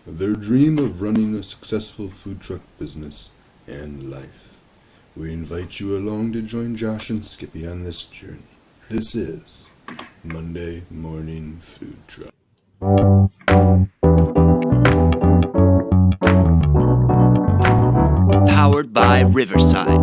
their dream of running a successful food truck business and life. We invite you along to join Josh and Skippy on this journey. This is Monday Morning Food Truck. Powered by Riverside.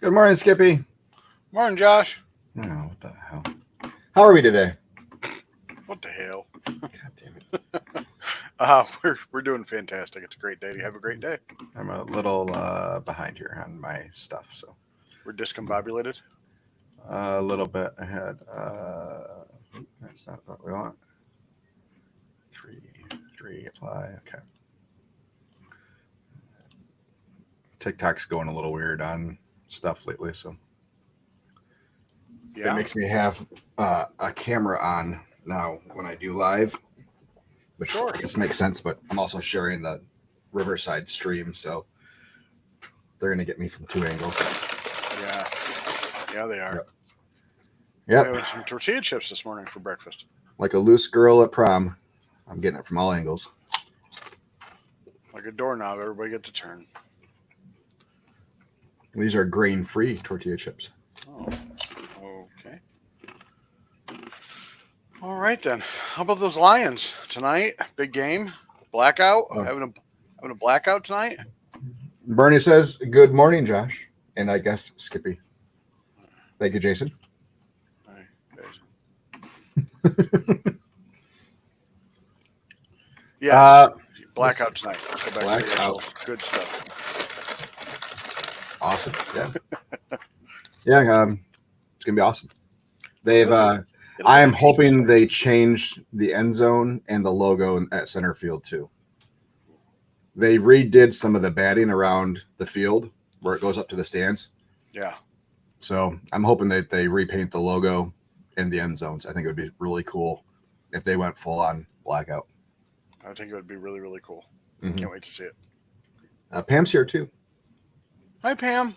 Good morning, Skippy. Morning, Josh. Oh, what the hell? How are we today? What the hell? God damn it. We're doing fantastic. It's a great day. Do you have a great day? I'm a little behind here on my stuff, so We're discombobulated. a little bit ahead. That's not what we want. Three, apply. Okay. TikTok's going a little weird on stuff lately, so Yeah. it makes me have a camera on now when I do live, which Sure. I guess makes sense. But I'm also sharing the Riverside stream, so they're gonna get me from two angles. Yeah, they are. Yep. I had some tortilla chips this morning for breakfast. Like a loose girl at prom. I'm getting it from all angles. Like a doorknob, everybody gets a turn. These are grain-free tortilla chips. Oh, okay. All right then. How about those Lions tonight? Big game, blackout. Oh. Having a blackout tonight. Bernie says, "Good morning, Josh," and I guess Skippy. Thank you, Jason. Yeah, blackout tonight. Let's go back to the Blackout. actual good stuff. Awesome. Yeah. It's gonna be awesome. They've. I am hoping they change the end zone and the logo at center field too. They redid some of the batting around the field where it goes up to the stands. Yeah. So I'm hoping that they repaint the logo in the end zones. I think it would be really cool if they went full on blackout. I think it would be really, really cool. Mm-hmm. Can't wait to see it. Pam's here too. Hi, Pam.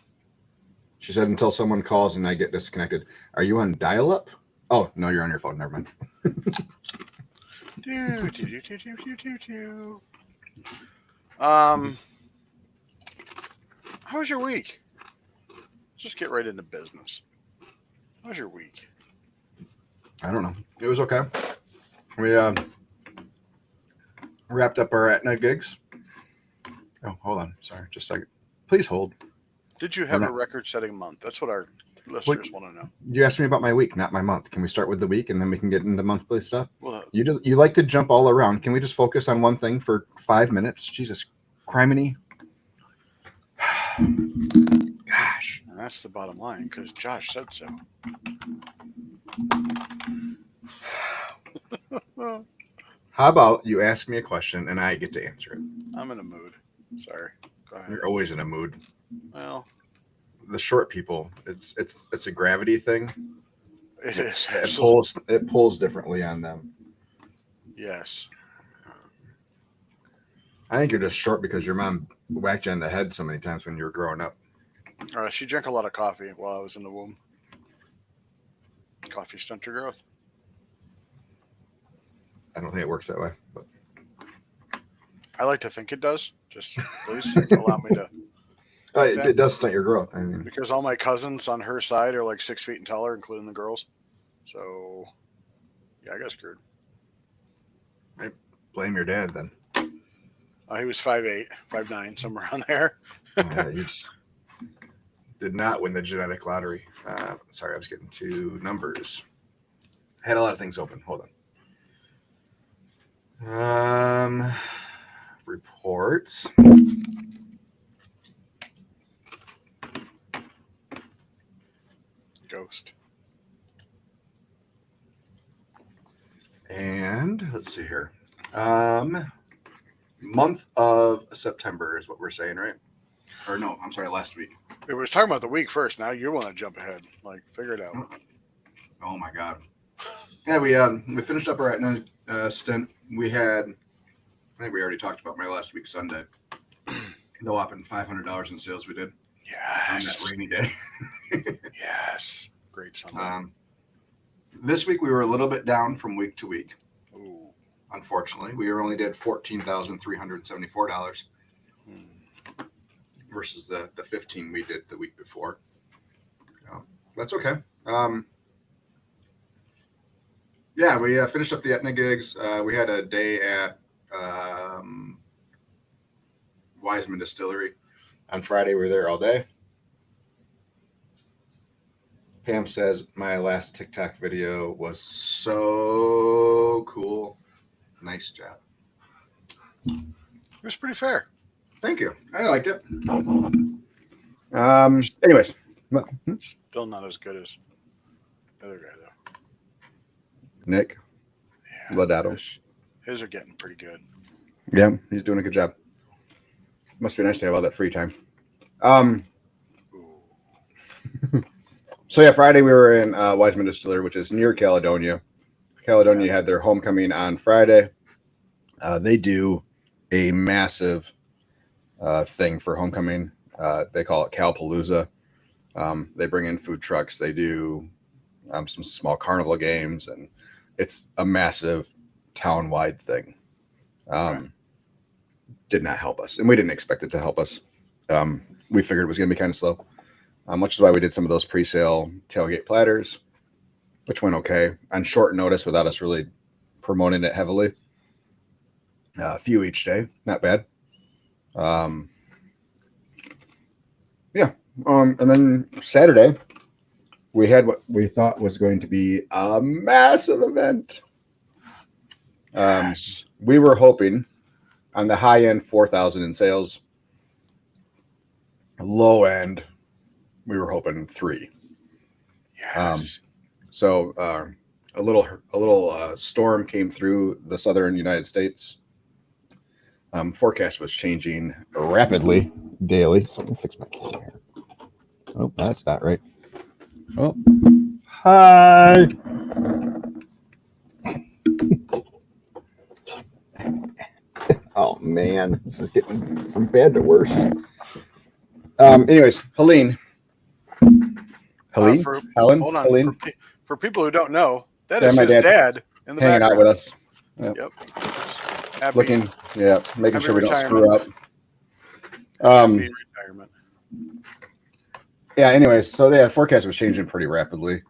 She said until someone calls and I get disconnected. Are you on dial-up? Oh, no, you're on your phone. Never mind. How was your week? Let's just get right into business. How was your week? I don't know. It was okay. We wrapped up our Aetna gigs. Oh, hold on. Sorry, just a second. Please hold. Did you have a record-setting month? That's what our listeners want to know. You asked me about my week, not my month. Can we start with the week and then we can get into monthly stuff? Well, you like to jump all around. Can we just focus on one thing for 5 minutes? Jesus, criminy. Gosh. and that's the bottom line because Josh said so. How about you ask me a question and I get to answer it? I'm in a mood. Sorry. Go ahead. You're always in a mood. Well, the short people, it's a gravity thing. it is. It pulls differently on them. Yes. I think you're just short because your mom whacked you on the head so many times when you were growing up. She drank a lot of coffee while I was in the womb. Coffee stunts your growth. I don't think it works that way, but I like to think it does. Just please allow me to. it does stunt your growth. I mean, Because all my cousins on her side are like 6 feet and taller, including the girls. So, yeah, I got screwed. blame your dad then. He was 5'8", 5'9", somewhere around there. You just did not win the genetic lottery. Sorry, I was getting two numbers. I had a lot of things open. Hold on. Reports. Ghost. And let's see here. Month of September is what we're saying, right? Or no, I'm sorry, last week. It was talking about the week first. Now you want to jump ahead. Like, figure it out. Oh my God. Yeah, we finished up our Etna stint. We had, I think we already talked about my last week Sunday. The whopping $500 in sales we did on that Yes. rainy day. Yes. Great Sunday. This week we were a little bit down from week to week. Ooh. Unfortunately, we only did $14,374 versus the 15 we did the week before. That's okay. Yeah, we finished up the Etna gigs. We had a day at Wiseman Distillery on Friday. We were there all day. Pam says my last TikTok video was so cool. Nice job. It was pretty fair. Thank you. I liked it. Anyways. Still not as good as the other guy, though. Nick. Yeah. Lodato. His are getting pretty good. Yeah, he's doing a good job. Must be nice to have all that free time. So yeah, Friday we were in Wiseman Distillery, which is near Caledonia. Caledonia had their homecoming on Friday. They do a massive thing for homecoming. They call it Calpalooza. They bring in food trucks. They do some small carnival games, and it's a massive town-wide thing. Did not help us, and we didn't expect it to help us. We figured it was going to be kind of slow, which is why we did some of those pre-sale tailgate platters, which went okay on short notice without us really promoting it heavily. A few each day, not bad. And then Saturday, we had what we thought was going to be a massive event. Yes. We were hoping on the high end 4,000 in sales. Low end, we were hoping 3. Yes. So a little storm came through the southern United States. Forecast was changing rapidly daily. So let me fix my camera here. Oh, that's not right. Oh, hi. Oh man, this is getting from bad to worse. Anyways, Helene. Helen. Hold on. Helene. For people who don't know, that Yeah, is my his dad in the hanging background. out with us. Yep. Happy, Looking, making happy sure we don't retirement. screw up. Happy retirement. Yeah, anyways, so the forecast was changing pretty rapidly.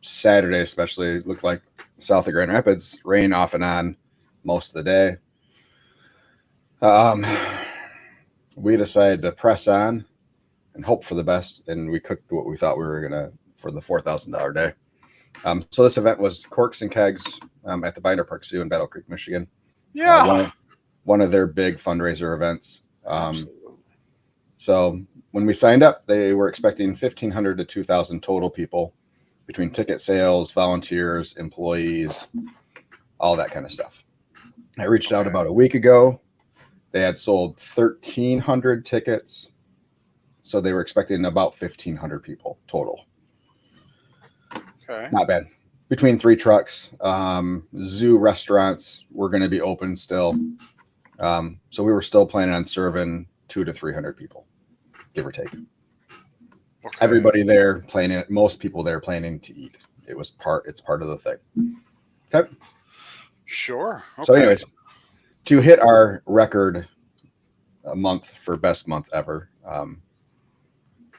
Saturday especially looked like south of Grand Rapids, rain off and on most of the day. We decided to press on and hope for the best, and we cooked what we thought we were gonna for the $4,000 day. So this event was Corks and Kegs at the Binder Park Zoo in Battle Creek, Michigan. Yeah. One of their big fundraiser events. Absolutely. So when we signed up, they were expecting 1,500 to 2,000 total people between ticket sales, volunteers, employees, all that kind of stuff. I reached out about a week ago. They had sold 1,300 tickets. So they were expecting about 1,500 people total. Okay. Not bad. Between 3 trucks, zoo restaurants were going to be open still. So we were still planning on serving 200 to 300 people, give or take. Okay. Everybody there planning, most people there planning to eat. It's part of the thing. Okay. Sure. Okay. So anyways, to hit our record month for best month ever,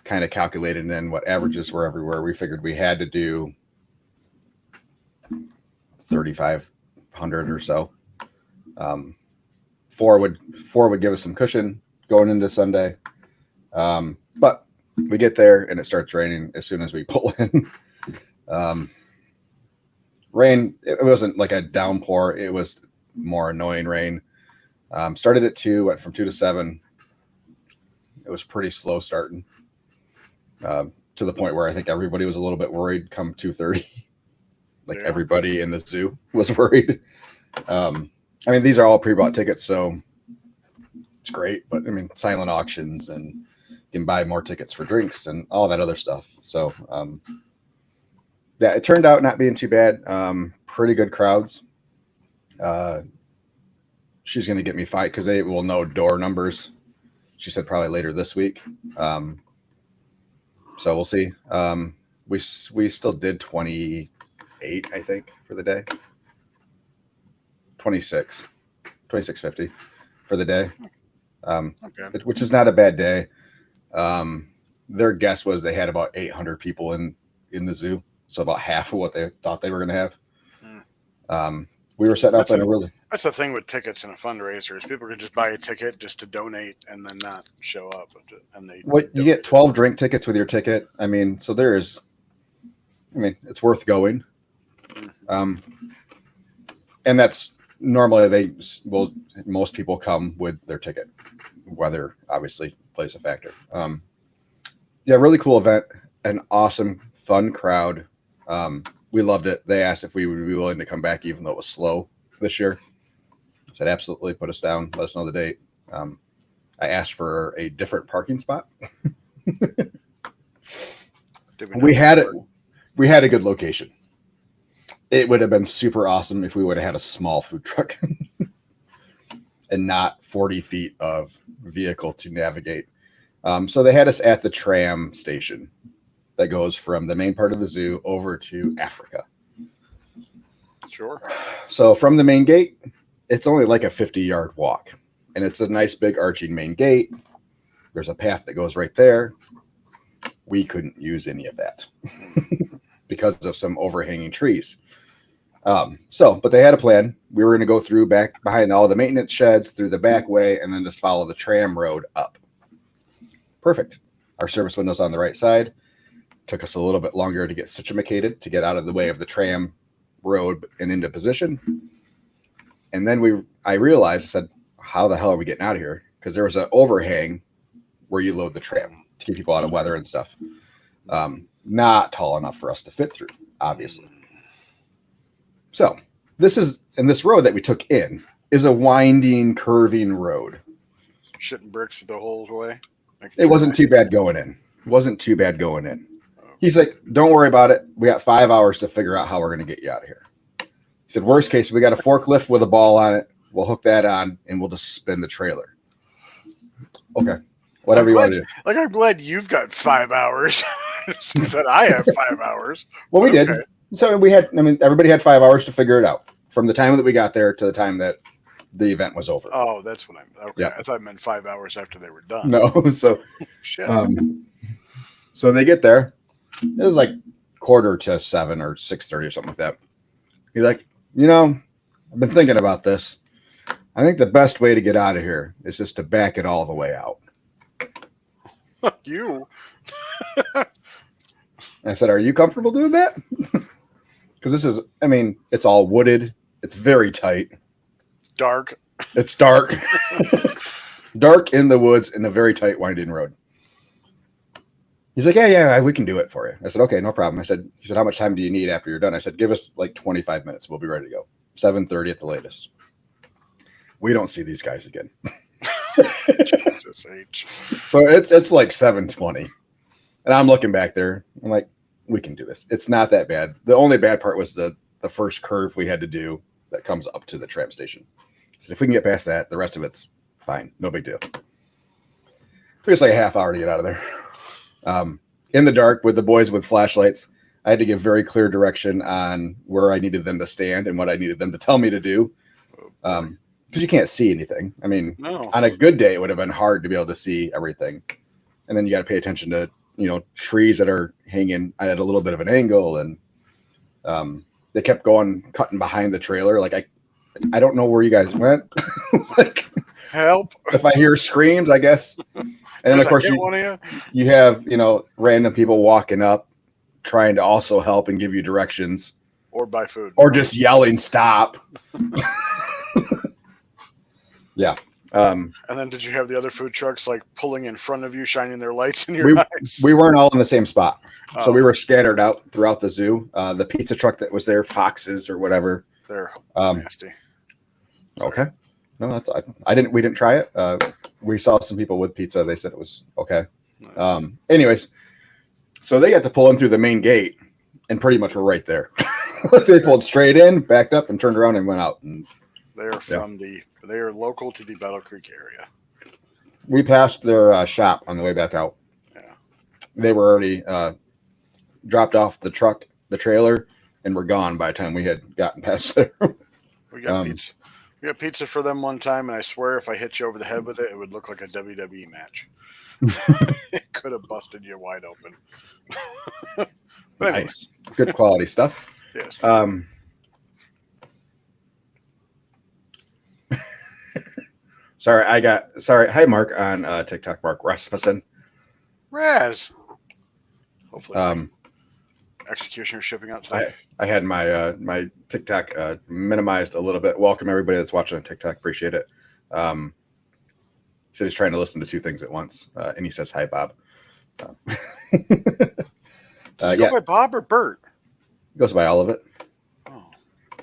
kind of calculated in what averages were everywhere, we figured we had to do 3,500 or so. 4 would give us some cushion going into Sunday. But we get there and it starts raining as soon as we pull in. Rain, it wasn't like a downpour. It was more annoying rain. Started at 2, went from 2 to 7. It was pretty slow starting to the point where I think everybody was a little bit worried come 2:30. Like everybody in the zoo was worried. I mean, these are all pre-bought tickets, so it's great. But I mean, silent auctions and you can buy more tickets for drinks and all that other stuff. So Yeah, it turned out not being too bad. Pretty good crowds. She's going to get me fight because they will know door numbers. She said probably later this week. So we'll see. We still did 28, I think, for the day. 26.50 for the day, Okay. which is not a bad day. Their guess was they had about 800 people in the zoo, so about half of what they thought they were going to have. We were setting up in a really. That's the thing with tickets and a fundraiser is people can just buy a ticket just to donate and then not show up, and they. What you get 12 drink tickets with your ticket. I mean, so there is. I mean, it's worth going. And that's normally most people come with their ticket. Weather obviously plays a factor. Yeah, really cool event, an awesome, fun crowd. We loved it. They asked if we would be willing to come back, even though it was slow this year. I said, absolutely, put us down, let us know the date. I asked for a different parking spot. We had a good location. It would have been super awesome if we would have had a small food truck and not 40 feet of vehicle to navigate. So they had us at the tram station that goes from the main part of the zoo over to Africa. Sure. So from the main gate, it's only like a 50-yard walk. And it's a nice big arching main gate. There's a path that goes right there. We couldn't use any of that because of some overhanging trees. But they had a plan. We were going to go through back behind all the maintenance sheds, through the back way, and then just follow the tram road up. Perfect. Our service window's on the right side. Took us a little bit longer to get situated, to get out of the way of the tram road and into position. And then I realized, I said, how the hell are we getting out of here? Because there was an overhang where you load the tram to keep people out of weather and stuff. Not tall enough for us to fit through, obviously. So this road that we took in is a winding, curving road. Shitting bricks the whole way. It wasn't too bad going in. He's like, don't worry about it. We got 5 hours to figure out how we're going to get you out of here. He said, worst case, we got a forklift with a ball on it. We'll hook that on and we'll just spin the trailer. Okay. Whatever you want to do. Like, I'm glad you've got 5 hours. That I have 5 hours. Well, we did. So everybody had 5 hours to figure it out from the time that we got there to the time that the event was over. Oh, that's what okay. Yeah. I thought it meant 5 hours after they were done. No. So, Shit. So they get there. It was like 6:45 or 6:30 or something like that. He's like, I've been thinking about this. I think the best way to get out of here is just to back it all the way out. You. I said, are you comfortable doing that? Because it's all wooded. It's very tight. Dark. It's dark. Dark in the woods in a very tight winding road. He's like, yeah, we can do it for you. I said, okay, no problem. He said, how much time do you need after you're done? I said, give us like 25 minutes. We'll be ready to go. 7:30 at the latest. We don't see these guys again. Jesus H. So it's like 7:20. And I'm looking back there. I'm like, we can do this. It's not that bad. The only bad part was the first curve we had to do that comes up to the tram station. So if we can get past that, the rest of it's fine. No big deal. Took us like a half hour to get out of there. In the dark with the boys with flashlights, I had to give very clear direction on where I needed them to stand and what I needed them to tell me to do. Because you can't see anything. No. On a good day, it would have been hard to be able to see everything. And then you got to pay attention to, trees that are hanging at a little bit of an angle. And they kept cutting behind the trailer. Like, I don't know where you guys went. Like, help. If I hear screams, I guess. And then, of course, you have, random people walking up trying to also help and give you directions. Or buy food. Or just yelling, stop. Yeah. And then did you have the other food trucks like pulling in front of you, shining their lights in your eyes? We weren't all in the same spot. So we were scattered out throughout the zoo. The pizza truck that was there, Foxes or whatever. They're nasty. Okay. No, we didn't try it. We saw some people with pizza. They said it was okay. Anyways, so they got to pull in through the main gate. and pretty much were right there. They pulled straight in, backed up, and turned around and went out. And They are they are local to the Battle Creek area. we passed their shop on the way back out. Yeah. They were already dropped off the truck, the trailer, and were gone by the time we had gotten past there. We got pizza. We got pizza for them one time, and I swear if I hit you over the head with it, it would look like a WWE match. It could have busted you wide open. But anyway. Nice. Good quality stuff. Yes. Sorry. Hi, Mark on TikTok. Mark Rasmussen. Raz. Hopefully, executioner shipping out today. I had my my TikTok minimized a little bit. Welcome everybody that's watching on TikTok. Appreciate it. He said he's trying to listen to two things at once, and he says hi, Bob. Does it go by Bob or Bert? He goes by all of it. Oh,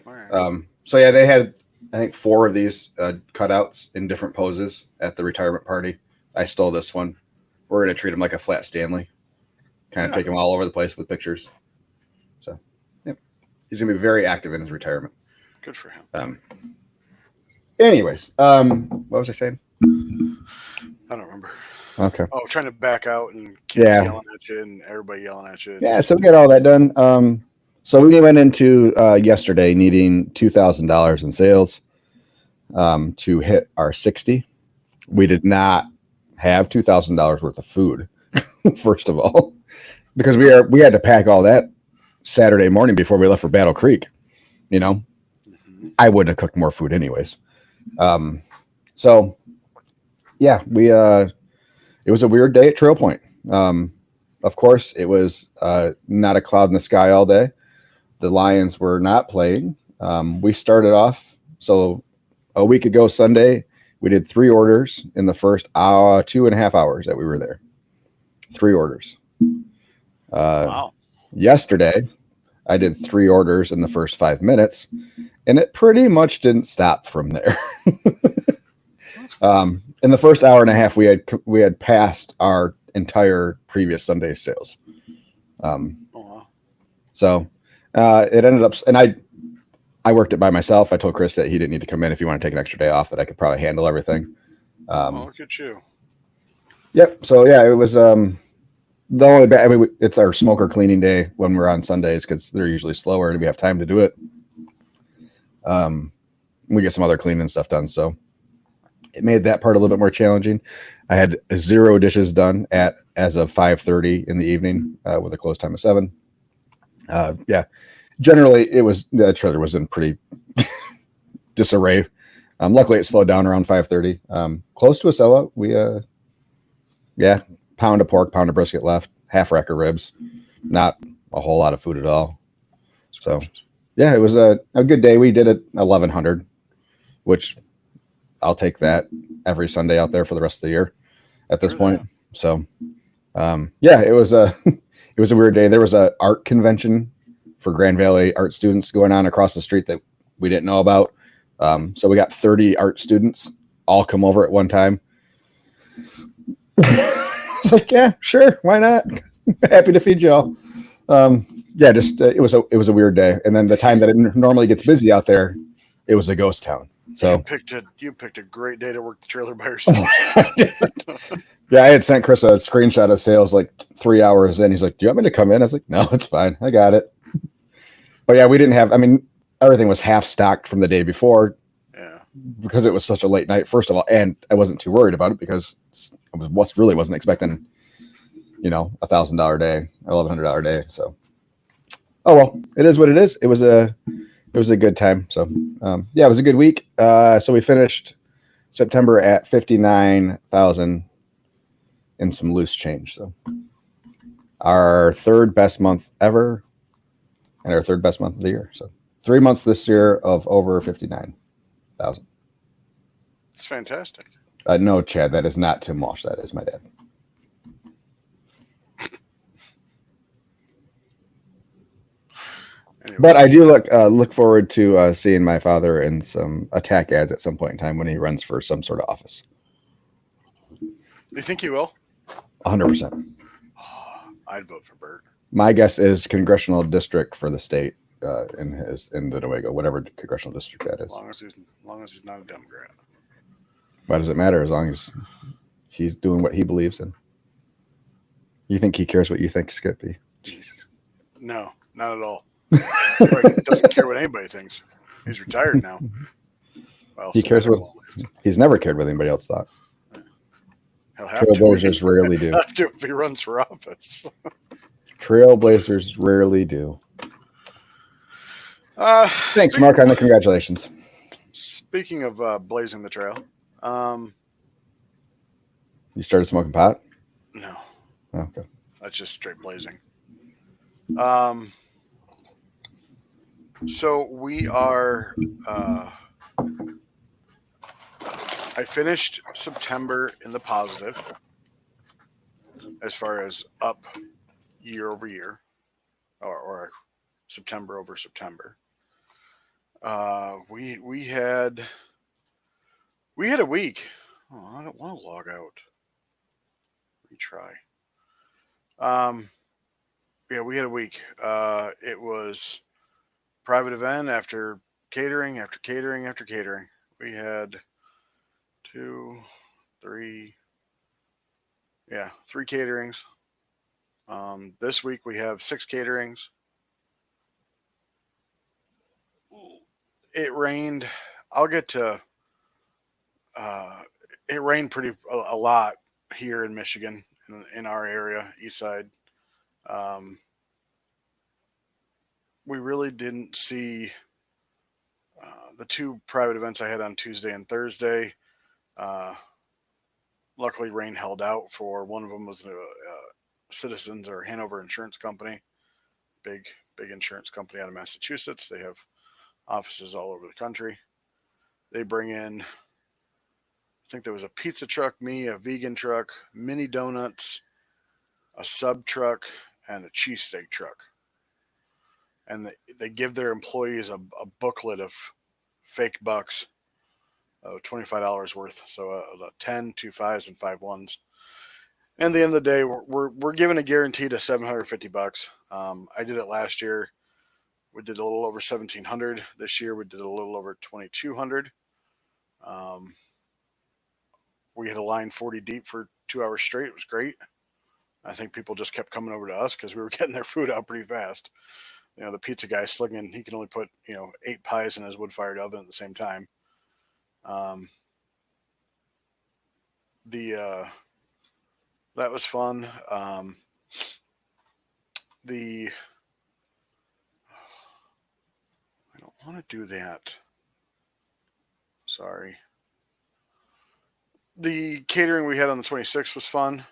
all right. So yeah, they had I think 4 of these cutouts in different poses at the retirement party. I stole this one. We're gonna treat him like a flat Stanley. Kind of take him all over the place with pictures. So, yep, he's gonna be very active in his retirement. Good for him. Anyways, what was I saying? I don't remember. Okay. Oh, trying to back out and kids yelling at you and everybody yelling at you. Yeah, so we got all that done. So we went into yesterday needing $2,000 in sales to hit our 60. We did not have $2,000 worth of food, first of all, because we had to pack all that Saturday morning before we left for Battle Creek. You know, I wouldn't have cooked more food anyways. So yeah, it was a weird day at Trail Point. Of course, it was not a cloud in the sky all day. The Lions were not playing. We started off, so a week ago Sunday, we did 3 orders in the first 2.5 hours that we were there. 3 orders. Wow. Yesterday, I did 3 orders in the first 5 minutes, and it pretty much didn't stop from there. In the first hour and a half, we had passed our entire previous Sunday sales. Wow. So it ended up, and I worked it by myself. I told Chris that he didn't need to come in if he wanted to take an extra day off, that I could probably handle everything. Look at you. Yep. So yeah, it was the only bad. I mean, it's our smoker cleaning day when we're on Sundays because they're usually slower and we have time to do it. We get some other cleaning stuff done, so it made that part a little bit more challenging. I had 0 dishes done as of 5:30 in the evening with a close time of 7. Yeah, generally the trailer was in pretty disarray. Luckily, it slowed down around 5:30. Close to a sellout. We pound of pork, pound of brisket left, half rack of ribs. Not a whole lot of food at all. So yeah, it was a good day. We did it 1,100, which I'll take that every Sunday out there for the rest of the year at this point. So, yeah, it was a weird day. There was a art convention for Grand Valley art students going on across the street that we didn't know about. So we got 30 art students all come over at one time. It's like, yeah, sure. Why not? Happy to feed y'all. Yeah, just, it was a weird day. And then the time that it normally gets busy out there, it was a ghost town. So you picked a great day to work the trailer by yourself. Yeah, I had sent Chris a screenshot of sales like 3 hours in. He's like, "Do you want me to come in?" I was like, "No, it's fine. I got it." But yeah, we didn't have. I mean, everything was half stocked from the day before. Yeah, because it was such a late night. First of all, and I wasn't too worried about it because I wasn't expecting, $1,000 day, $1,100 day. So, oh well, it is what it is. It was a good time. So, yeah, it was a good week. So we finished September at 59,000 and some loose change. So our 3rd best month ever and our 3rd best month of the year. So 3 months this year of over 59,000. It's fantastic. No, Chad, that is not Tim Walsh. That is my dad. Anyway. But I do look forward to seeing my father in some attack ads at some point in time when he runs for some sort of office. You think he will? 100%. I'd vote for Bert. My guess is congressional district for the state in the Newaygo, whatever congressional district that is. As long as he's not a Democrat. Why does it matter as long as he's doing what he believes in? You think he cares what you think, Skippy? Jesus. No, not at all. He doesn't care what anybody thinks. He's retired now. Well, he cares what he's never cared what anybody else thought. He'll have Trailblazers rarely do. Have to if he runs for office. Trailblazers rarely do. Thanks, Mark, on the congratulations. Speaking of blazing the trail, you started smoking pot? No. Oh, okay. That's just straight blazing. So we are. I finished September in the positive, as far as up year over year, or September over September. We had a week. Oh, I don't want to log out. Retry. Yeah, we had a week. It was private event after catering, after catering, after catering. We had 2, 3, 3 caterings. This week we have 6 caterings. It rained. I'll get to. It rained a lot here in Michigan, in our area, east side. We really didn't see the 2 private events I had on Tuesday and Thursday. Luckily, rain held out for one of them. Was Citizens or Hanover Insurance Company, big insurance company out of Massachusetts. They have offices all over the country. They bring in, I think there was a pizza truck, a vegan truck, mini donuts, a sub truck, and a cheesesteak truck. And they give their employees a booklet of fake bucks, $25 worth. So 10, 2 5s, and 5 1s. And at the end of the day, we're given a guarantee to $750. I did it last year. We did a little over $1,700. This year we did a little over $2,200. We had a line 40 deep for 2 hours straight. It was great. I think people just kept coming over to us because we were getting their food out pretty fast. The pizza guy slinging, he can only put 8 pies in his wood-fired oven at the same time. That was fun. I don't want to do that. Sorry. The catering we had on the 26th was fun.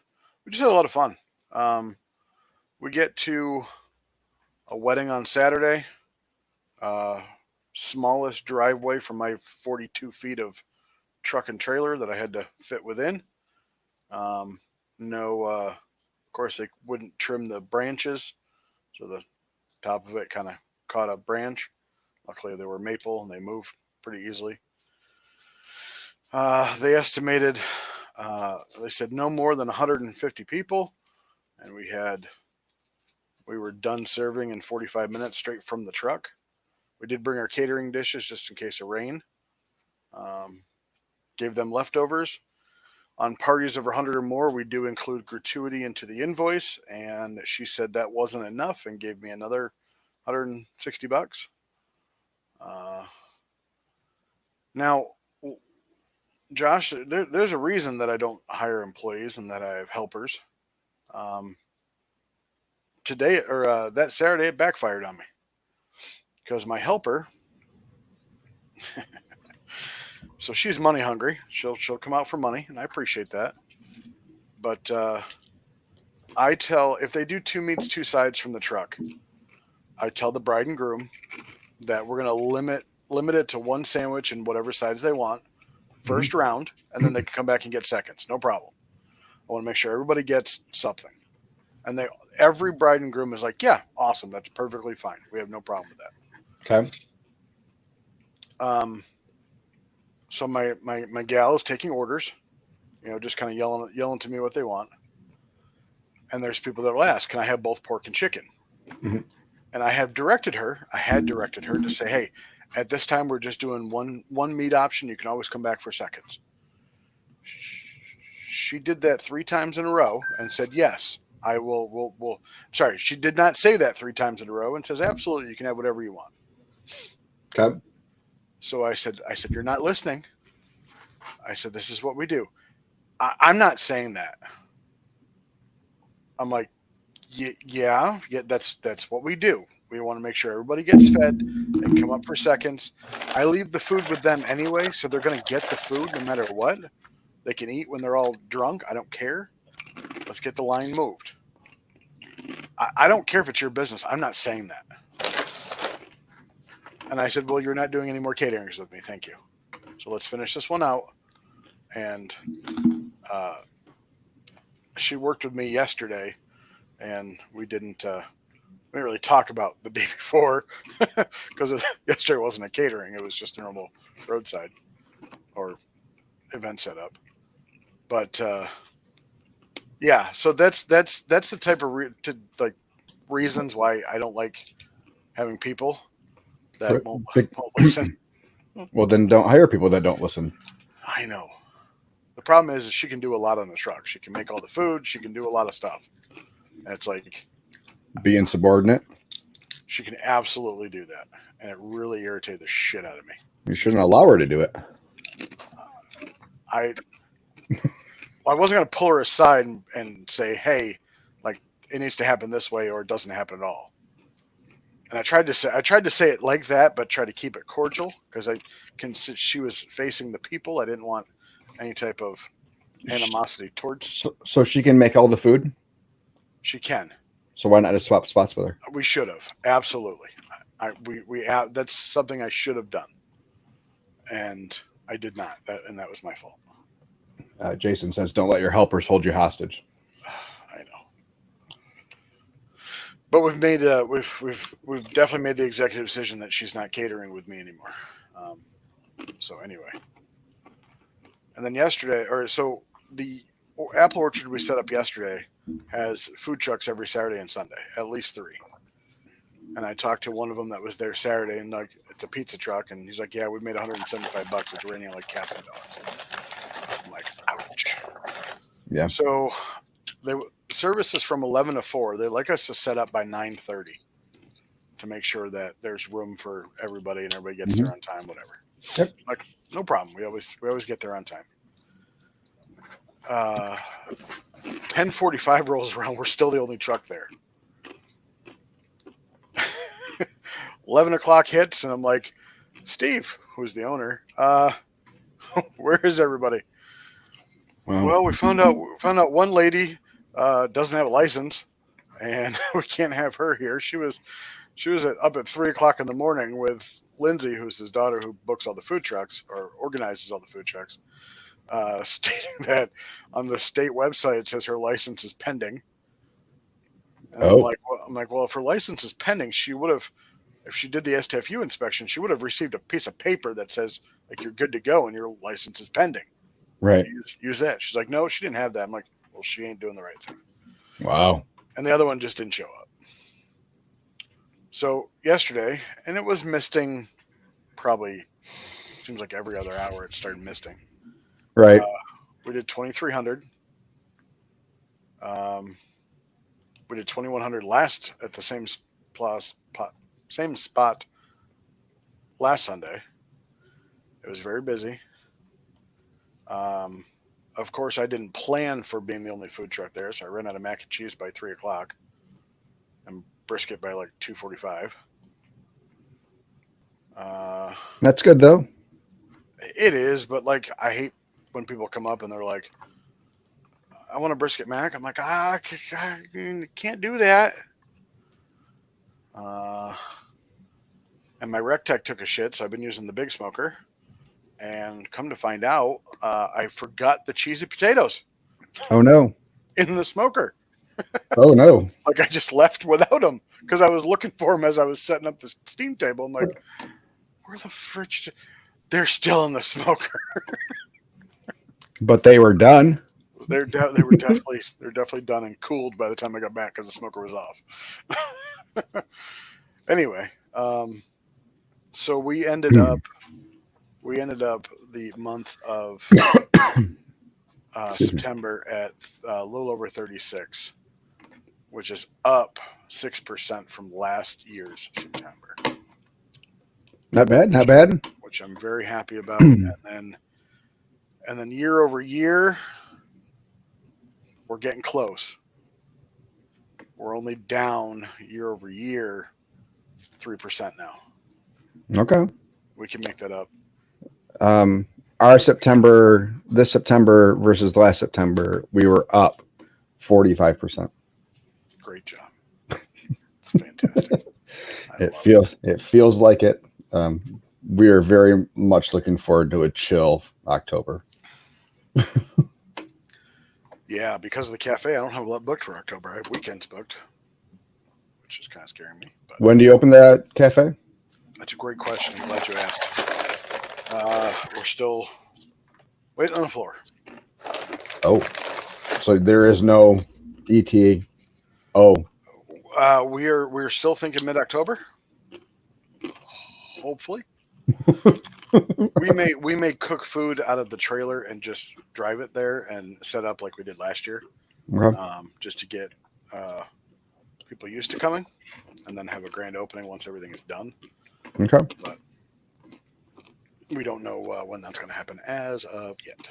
We just had a lot of fun. We get to a wedding on Saturday. Smallest driveway from my 42 feet of truck and trailer that I had to fit within. Of course, they wouldn't trim the branches, so the top of it kind of caught a branch. Luckily, they were maple and they moved pretty easily. They estimated, they said no more than 150 people, and we were done serving in 45 minutes straight from the truck. We did bring our catering dishes just in case of rain. Gave them leftovers. On parties of 100 or more, we do include gratuity into the invoice, and she said that wasn't enough and gave me another $160. Now, Josh, there's a reason that I don't hire employees and that I have helpers. That Saturday, it backfired on me because my helper. So she's money hungry. She'll come out for money, and I appreciate that. But I tell, if they do 2 meats, 2 sides from the truck, I tell the bride and groom that we're going to limit it to 1 sandwich and whatever sides they want first round, and then they can come back and get seconds. No problem. I want to make sure everybody gets something. And every bride and groom is like, yeah, awesome. That's perfectly fine. We have no problem with that. Okay. So my gal is taking orders, just kind of yelling to me what they want. And there's people that will ask, can I have both pork and chicken? Mm-hmm. And I had directed her to say, hey, at this time, we're just doing one meat option. You can always come back for seconds. She did that 3 times in a row and said, yes, I will. Sorry, she did not say that 3 times in a row and says, absolutely, you can have whatever you want. Okay. So I said, you're not listening. I said, this is what we do. I'm not saying that. I'm like, yeah, that's what we do. We want to make sure everybody gets fed. They come up for seconds. I leave the food with them anyway, so they're going to get the food no matter what. They can eat when they're all drunk. I don't care. Let's get the line moved. I don't care if it's your business. I'm not saying that. And I said, well, you're not doing any more caterings with me. Thank you. So let's finish this one out. And she worked with me yesterday, and we didn't really talk about the day before because yesterday wasn't a catering. It was just a normal roadside or event setup. But yeah, so that's the type of reasons why I don't like having people that won't listen. Well, then don't hire people that don't listen. I know. The problem is she can do a lot on the truck. She can make all the food. She can do a lot of stuff. And it's like being subordinate. She can absolutely do that, and it really irritated the shit out of me. You shouldn't allow her to do it. I wasn't going to pull her aside and say, hey, like, it needs to happen this way or it doesn't happen at all. And I tried to say it like that, but try to keep it cordial because she was facing the people. I didn't want any type of animosity towards. So she can make all the food? She can. So why not just swap spots with her? We should have. Absolutely. That's something I should have done. And I did not. And that was my fault. Jason says, don't let your helpers hold you hostage. I know. But we've made we've definitely made the executive decision that she's not catering with me anymore. So anyway. And then the apple orchard we set up yesterday has food trucks every Saturday and Sunday, at least 3. And I talked to one of them that was there Saturday, and like, it's a pizza truck, and he's like, yeah, we made $175. It's raining like cats and dogs. I'm like, ouch. Yeah. So the service is from 11 to 4. They like us to set up by 9:30 to make sure that there's room for everybody and everybody gets there on time, whatever. Yep. Like, no problem. We always get there on time. 10:45 rolls around. We're still the only truck there. 11 o'clock hits, and I'm like, Steve, who's the owner, where is everybody? Well, we found out one lady doesn't have a license, and we can't have her here. She was up at 3 o'clock in the morning with Lindsay, who's his daughter, who books all the food trucks or organizes all the food trucks, stating that on the state website it says her license is pending. And I'm like, well, if her license is pending, she would have, if she did the STFU inspection, she would have received a piece of paper that says like you're good to go and your license is pending. Right. Use that. She's like, no, she didn't have that. I'm like, well, she ain't doing the right thing. Wow. And the other one just didn't show up. So yesterday, and it was misting probably, seems like every other hour it started misting. Right. We did 2,300. We did 2,100 last at the same spot last Sunday. It was very busy. Of course, I didn't plan for being the only food truck there, so I ran out of mac and cheese by 3 o'clock and brisket by like 2:45. That's good though. It is, but like I hate when people come up and they're like, I want a brisket mac. I'm like, I can't do that. And my rec tech took a shit, so I've been using the big smoker. And come to find out, I forgot the cheesy potatoes. Oh no! In the smoker. Oh no! Like I just left without them because I was looking for them as I was setting up the steam table. I'm like, where the fridge? They're still in the smoker. But they were done. They were definitely done and cooled by the time I got back because the smoker was off. Anyway, so we ended up the month of September at a little over 36, which is up 6% from last year's September. Not bad, not bad. Which I'm very happy about. And then year over year, we're getting close. We're only down year over year 3% now. Okay. We can make that up. Our this September versus last September, we were up 45%. Great job. It's fantastic. It feels like it. We are very much looking forward to a chill October. Yeah, because of the cafe, I don't have a lot booked for October. I have weekends booked, which is kind of scaring me. But when do you open that cafe? That's a great question. I'm glad you asked. We're still waiting on the floor. Oh, so there is no ETA. Oh, we're still thinking mid-October. Hopefully, we may cook food out of the trailer and just drive it there and set up like we did last year, just to get people used to coming, and then have a grand opening once everything is done. Okay. But we don't know when that's going to happen as of yet,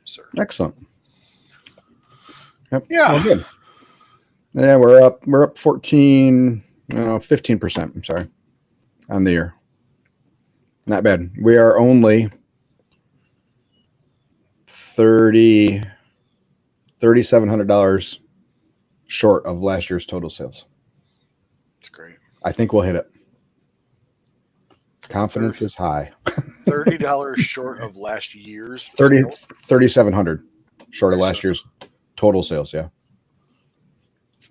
sir. Excellent. Yep. Yeah. Well, good. Yeah, we're up 15%. I'm sorry, on the year. Not bad. We are only $3,700 short of last year's total sales. That's great. I think we'll hit it. Confidence is high. $30 short of last year's 3,700 short of last year's total sales. Yeah.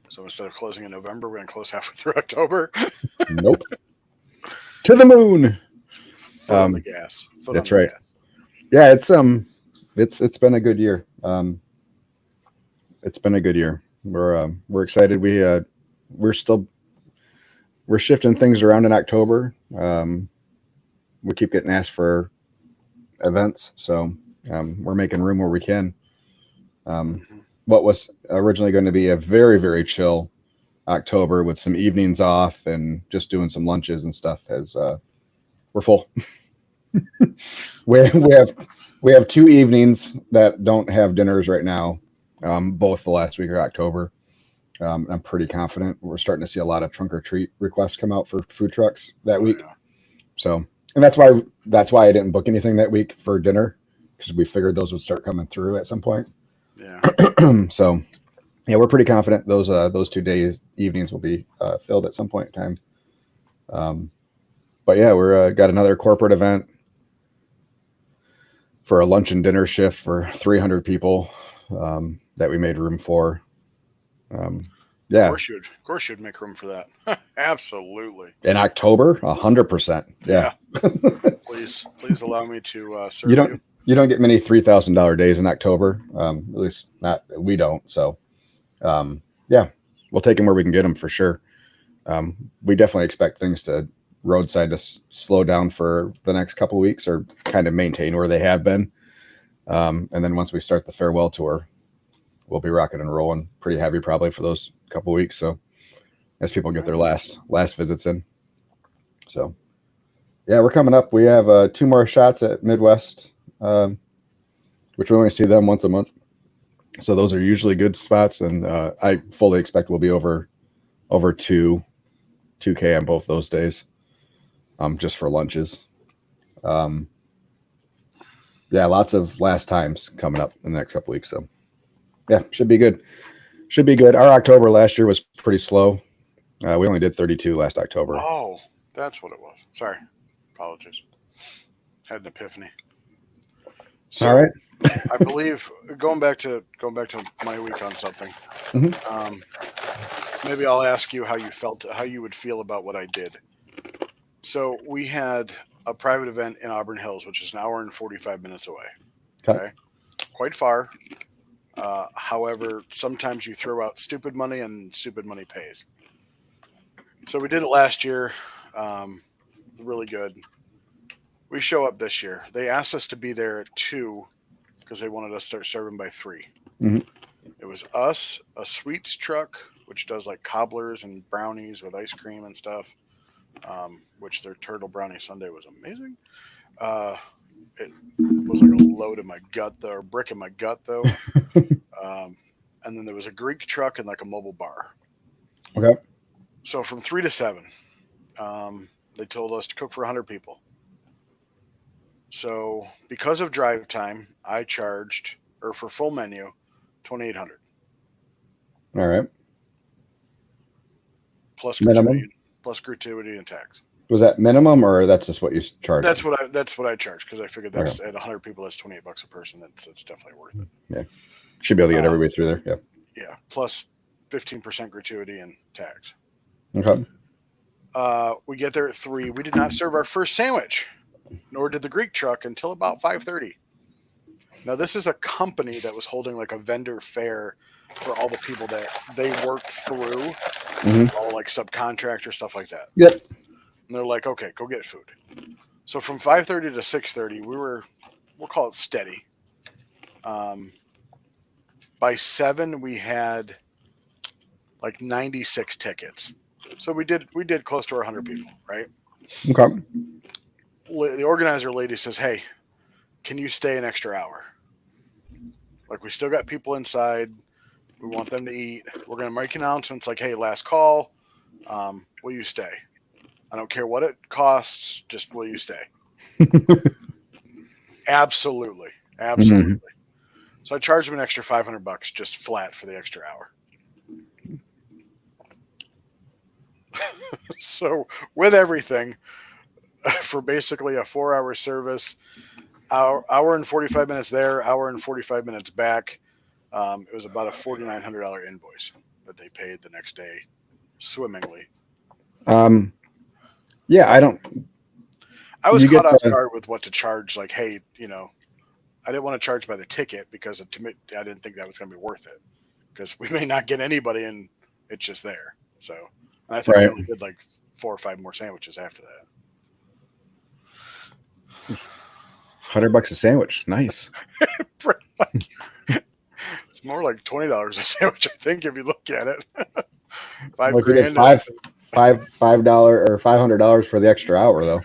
So instead of closing in November, we're going to close halfway through October. Nope. To the moon. Foot on the gas. That's right. Yeah, it's been a good year. It's been a good year. We're excited. We're shifting things around in October. We keep getting asked for events, so we're making room where we can. What was originally going to be a very, very chill October with some evenings off and just doing some lunches and stuff we're full. we have 2 evenings that don't have dinners right now, both the last week of October. I'm pretty confident we're starting to see a lot of trunk or treat requests come out for food trucks that week. Yeah. So, and that's why I didn't book anything that week for dinner, because we figured those would start coming through at some point. Yeah. So, yeah, we're pretty confident those 2 days evenings will be filled at some point in time. But yeah, we're got another corporate event for a lunch and dinner shift for 300 people that we made room for. Yeah, Of course you'd make room for that. Absolutely. In October, 100%. Yeah. Please allow me to serve you. You don't get many $3,000 days in October. At least we don't. So, yeah, we'll take them where we can get them for sure. We definitely expect things to roadside to slow down for the next couple of weeks, or kind of maintain where they have been. And then once we start the farewell tour, we'll be rocking and rolling pretty heavy probably for those couple of weeks. So as people get their last visits in. So yeah, we're coming up. We have 2 more shots at Midwest, which we only see them once a month. So those are usually good spots. And I fully expect we'll be over 2K on both those days, just for lunches. Yeah, lots of last times coming up in the next couple of weeks. So yeah, should be good. Our October last year was pretty slow. We only did 32 last October. Oh, that's what it was. Sorry. Apologies. Had an epiphany. So, all right. I believe going back to my week on something. Maybe I'll ask you how you would feel about what I did. So we had a private event in Auburn Hills, which is an hour and 45 minutes away. Okay. quite far. However, sometimes you throw out stupid money and stupid money pays. So we did it last year. Really good. We show up this year. They asked us to be there at 2 because they wanted us to start serving by 3. Mhm. It was us, a sweets truck, which does like cobblers and brownies with ice cream and stuff, which their turtle brownie sundae was amazing. It was like a load in my gut, though, or brick in my gut, though. And then there was a Greek truck and like a mobile bar. Okay. So from 3 to 7, they told us to cook for 100 people. So because of drive time, I charged, or for full menu, 2,800 All right. plus Minimum? gratuity and tax. Was that minimum, or that's just what you charge? That's what I charged because I figured that's at 100 people, that's $28 a person. That's definitely worth it. Yeah, should be able to get everybody through there. Yeah. Yeah, plus 15% gratuity and tax. Okay. We get there at 3. We did not serve our first sandwich, nor did the Greek truck until about 5:30. Now this is a company that was holding like a vendor fair for all the people that they worked through, all like subcontractor stuff like that. Yep. And they're like, okay, go get food. So from 5:30 to 6:30, we'll call it steady. By 7, we had like 96 tickets. So we did close to our 100 people, right? Okay. The organizer lady says, hey, can you stay an extra hour? Like, we still got people inside. We want them to eat. We're going to make announcements like, hey, last call. Will you stay? I don't care what it costs. Just will you stay? Absolutely. Absolutely. Mm-hmm. So I charged them an extra $500 just flat for the extra hour. So with everything, for basically a 4-hour service, hour and 45 minutes there, hour and 45 minutes back, it was about a $4,900 invoice that they paid the next day swimmingly. Yeah, I was caught off guard with what to charge. Like, hey, I didn't want to charge by the ticket because to me, I didn't think that was going to be worth it because we may not get anybody and it's just there. So, and I think we only did like 4 or 5 more sandwiches after that. $100 a sandwich. Nice. It's more like $20 a sandwich, I think, if you look at it. $5,000. $5 or $500 for the extra hour, though.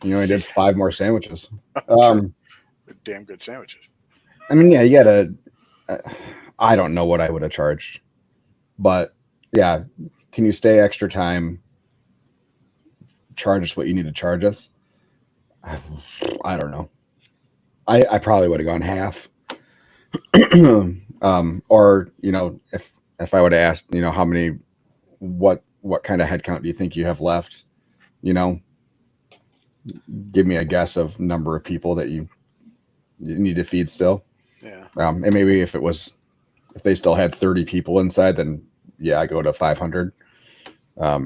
You only did 5 more sandwiches. Damn good sandwiches. I mean, yeah, you gotta. I don't know what I would have charged, but yeah, can you stay extra time? Charge us what you need to charge us. I don't know. I probably would have gone half. Or if I would have asked, how many, what kind of headcount do you think you have left? Give me a guess of number of people that you need to feed still. Yeah. And maybe if they still had 30 people inside, then yeah, I go to 500. I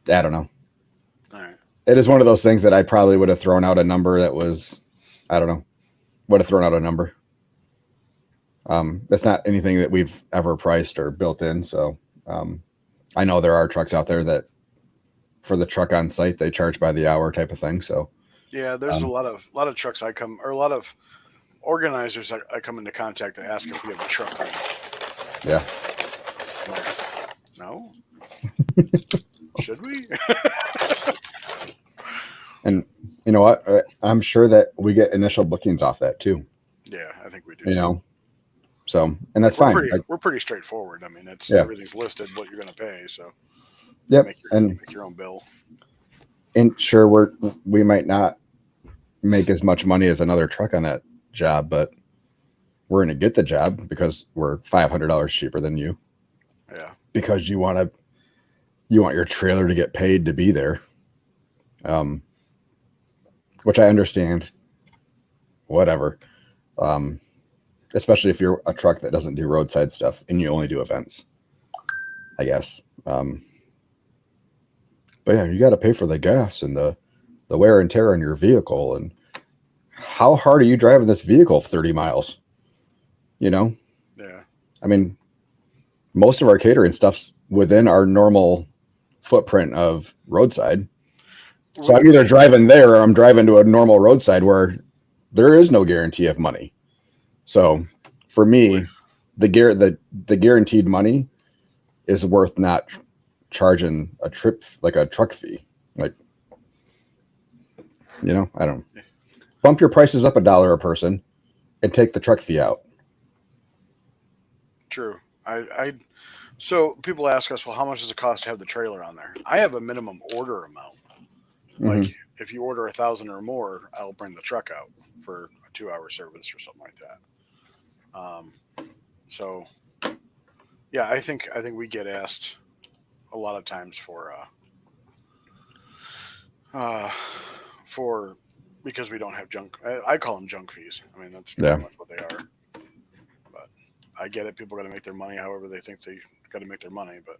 don't know. All right. It is one of those things that I probably would have thrown out a number that was, I don't know, would have thrown out a number. That's not anything that we've ever priced or built in. So I know there are trucks out there that for the truck on site, they charge by the hour type of thing. So yeah, there's a lot of trucks a lot of organizers I come into contact that ask if we have a truck. Yeah. No. Should we? And you know what? I'm sure that we get initial bookings off that too. Yeah, I think we do. So, and that's fine. We're pretty straightforward. I mean, everything's listed what you're going to pay. So, yep. Make your own bill. And sure, we might not make as much money as another truck on that job, but we're going to get the job because we're $500 cheaper than you. Yeah. Because you want your trailer to get paid to be there. Which I understand. Whatever. Especially if you're a truck that doesn't do roadside stuff and you only do events, I guess. But yeah, you got to pay for the gas and the wear and tear on your vehicle. And how hard are you driving this vehicle 30 miles? You know? Yeah. I mean, most of our catering stuff's within our normal footprint of roadside. So I'm either driving there or I'm driving to a normal roadside where there is no guarantee of money. So for me, the guaranteed money is worth not charging a trip, like a truck fee. Like, I don't bump your prices up $1 a person and take the truck fee out. True. So people ask us, well, how much does it cost to have the trailer on there? I have a minimum order amount. Like if you order 1,000 or more, I'll bring the truck out for a 2-hour service or something like that. So yeah, I think we get asked a lot of times for because we don't have junk. I call them junk fees. I mean, that's pretty much what they are. But I get it. People got to make their money however they think they got to make their money. But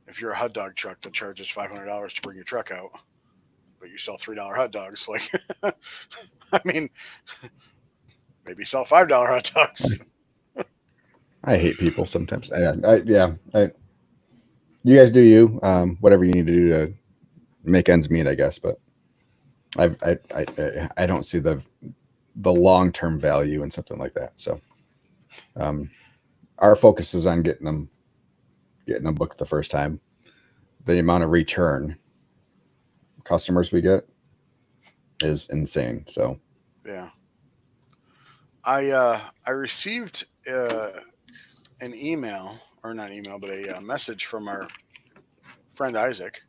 if you're a hot dog truck that charges $500 to bring your truck out, but you sell $3 hot dogs, like, I mean, maybe sell $5 hot dogs. I hate people sometimes. You guys do you. Whatever you need to do to make ends meet, I guess. But I don't see the long-term value in something like that. So, our focus is on getting them booked the first time. The amount of return customers we get is insane. So, yeah, I received an email, or not email, but a message from our friend Isaac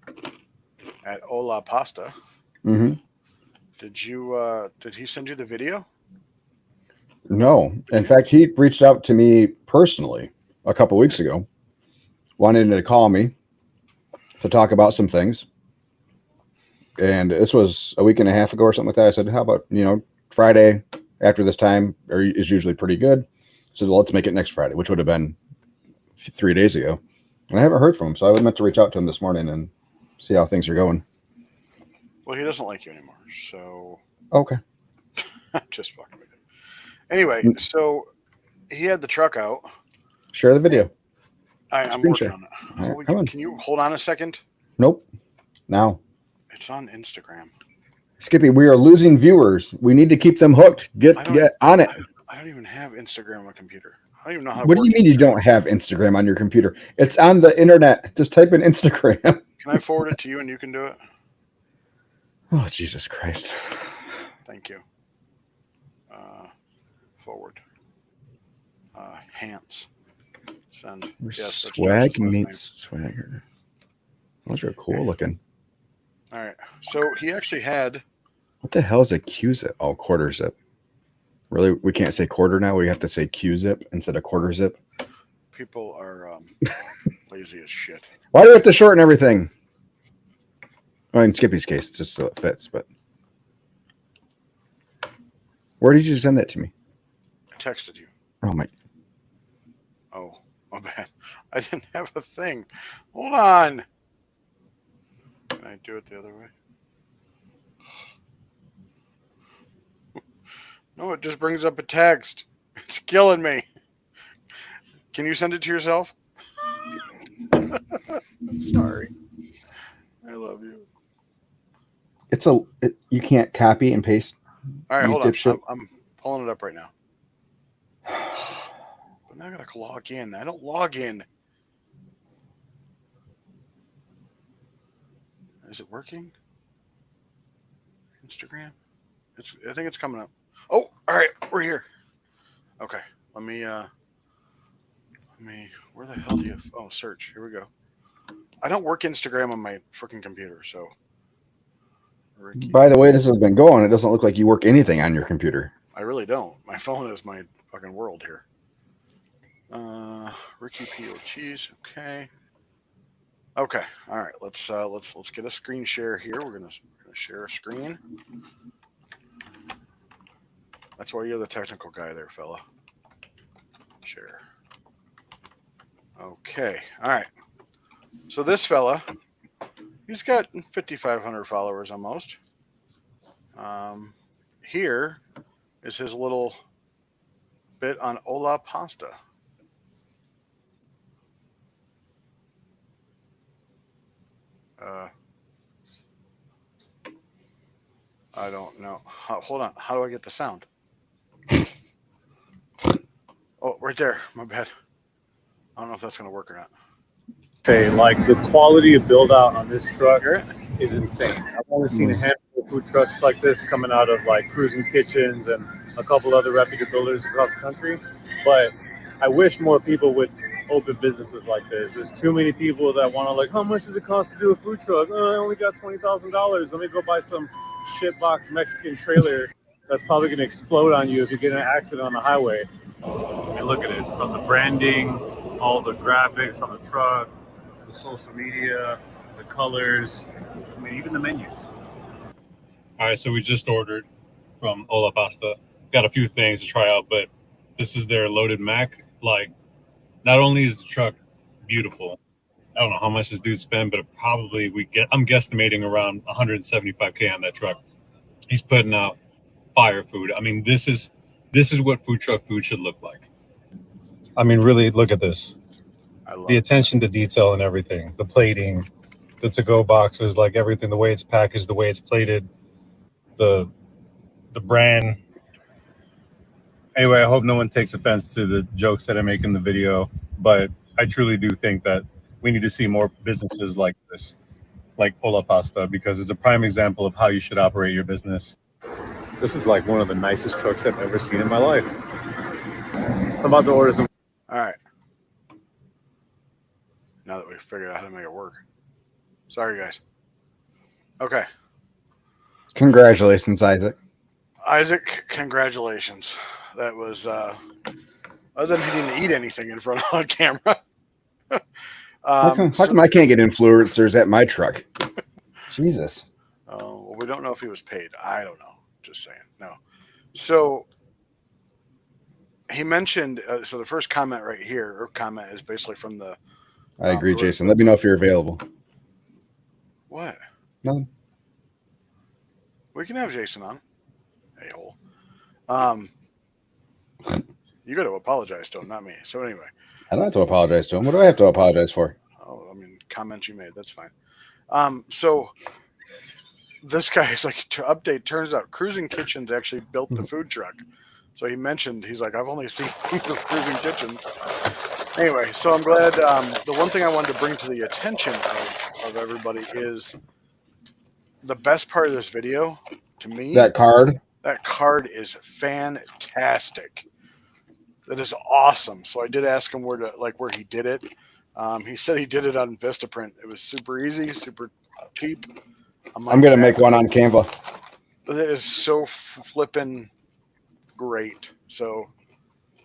at Ola Pasta. mm-hmm. Did he send you the video? No. In fact, he reached out to me personally a couple weeks ago, wanting to call me to talk about some things. And this was a week and a half ago or something like that. I said, how about, Friday after this time is usually pretty good. So let's make it next Friday, which would have been 3 days ago. And I haven't heard from him. So I was meant to reach out to him this morning and see how things are going. Well, he doesn't like you anymore. So. Okay. Just fucking with you. Anyway, so he had the truck out. Share the video. I'm working on it. Right, can you hold on a second? Nope. Now. It's on Instagram. Skippy, we are losing viewers. We need to keep them hooked. Get on it. I don't even have Instagram on my computer. I don't even know how to What do you mean you don't have Instagram on your computer? It's on the internet. Just type in Instagram. Can I forward it to you and you can do it? Oh, Jesus Christ. Thank you. Forward. Hans. Send. Yes, swag meets swagger. Those are cool looking. All right. So he actually had. What the hell is a Q-zip? Oh, quarter zip. Really? We can't say quarter now? We have to say Q-zip instead of quarter zip? People are lazy as shit. Why do we have to shorten everything? Well, in Skippy's case, it's just so it fits, but. Where did you send that to me? I texted you. Oh, my. Oh, my bad. I didn't have a thing. Hold on. Can I do it the other way? No, it just brings up a text. It's killing me. Can you send it to yourself? Sorry. I love you. You can't copy and paste. All right, hold on. I'm pulling it up right now. But now I gotta log in. I don't log in. Is it working? Instagram? I think it's coming up. Oh, all right, we're here. Okay, let me. Where the hell do you? Oh, search. Here we go. I don't work Instagram on my freaking computer, so. Ricky. By the way, this has been going. It doesn't look like you work anything on your computer. I really don't. My phone is my fucking world here. Ricky P. Ortiz. Okay. Okay. All right. Let's get a screen share here. We're gonna share a screen. That's why you're the technical guy there, fella. Share. Okay. All right. So this fella, he's got 5,500 followers almost. here is his little bit on Ola pasta. I don't know. Hold on. How do I get the sound? Oh, right there. My bad. I don't know if that's going to work or not. Say, like, the quality of build out on this truck is insane. I've only seen a handful of food trucks like this coming out of like Cruising Kitchens and a couple other reputable builders across the country. But I wish more people would open businesses like this. There's too many people that want to, like, how much does it cost to do a food truck? Oh, I only got $20,000. Let me go buy some shitbox Mexican trailer that's probably going to explode on you if you get in an accident on the highway. I mean, look at it, from the branding, all the graphics on the truck, the social media, the colors, I mean, even the menu. All right, so we just ordered from Ola Pasta. Got a few things to try out, but this is their loaded mac. Like, not only is the truck beautiful, I don't know how much this dude spent, but I'm guesstimating around 175K on that truck. He's putting out fire food. I mean, this is what food truck food should look like. I mean, really, look at this. The attention to detail and everything, the plating, the to-go boxes, like everything, the way it's packaged, the way it's plated, the brand. Anyway, I hope no one takes offense to the jokes that I make in the video, but I truly do think that we need to see more businesses like this, like Ola Pasta, because it's a prime example of how you should operate your business. This is like one of the nicest trucks I've ever seen in my life. I'm about to order some. All right. Now that we've figured out how to make it work. Sorry, guys. Okay. Congratulations, Isaac. Isaac, congratulations. That was, other than he didn't eat anything in front of on camera. How come I can't get influencers at my truck? Jesus. Well, we don't know if he was paid. I don't know. Just saying. No. So he mentioned, so the first comment right here, or comment, is basically from the. I agree, Jason. Let me know if you're available. What? No. We can have Jason on. A-hole. You got to apologize to him, not me. So anyway. I don't have to apologize to him. What do I have to apologize for? Oh, I mean, comments you made. That's fine. So this guy is like, to update, turns out Cruising Kitchens actually built the food truck. So he mentioned, he's like, I've only seen the Cruising Kitchens. Anyway, so I'm glad. The one thing I wanted to bring to the attention of everybody is the best part of this video, to me. That card? That card is fantastic. That is awesome. So I did ask him where he did it. He said he did it on Vistaprint. It was super easy, super cheap. I'm going to make one on Canva. It is so flippin' great. So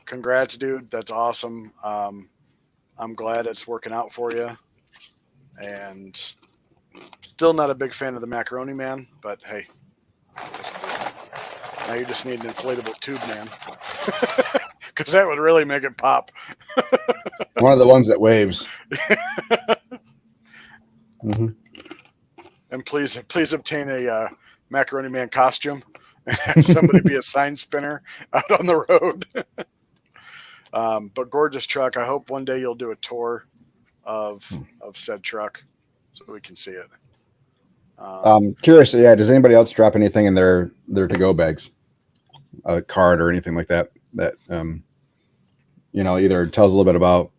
congrats, dude. That's awesome. I'm glad it's working out for you. And still not a big fan of the Macaroni Man, but hey. Now you just need an inflatable tube man. Because that would really make it pop. One of the ones that waves. Mm-hmm. And please obtain a Macaroni Man costume and have somebody be a sign spinner out on the road. But gorgeous truck. I hope one day you'll do a tour of said truck so we can see it. Curious, yeah. Does anybody else drop anything in their to-go bags, a card or anything like that? That either tells a little bit about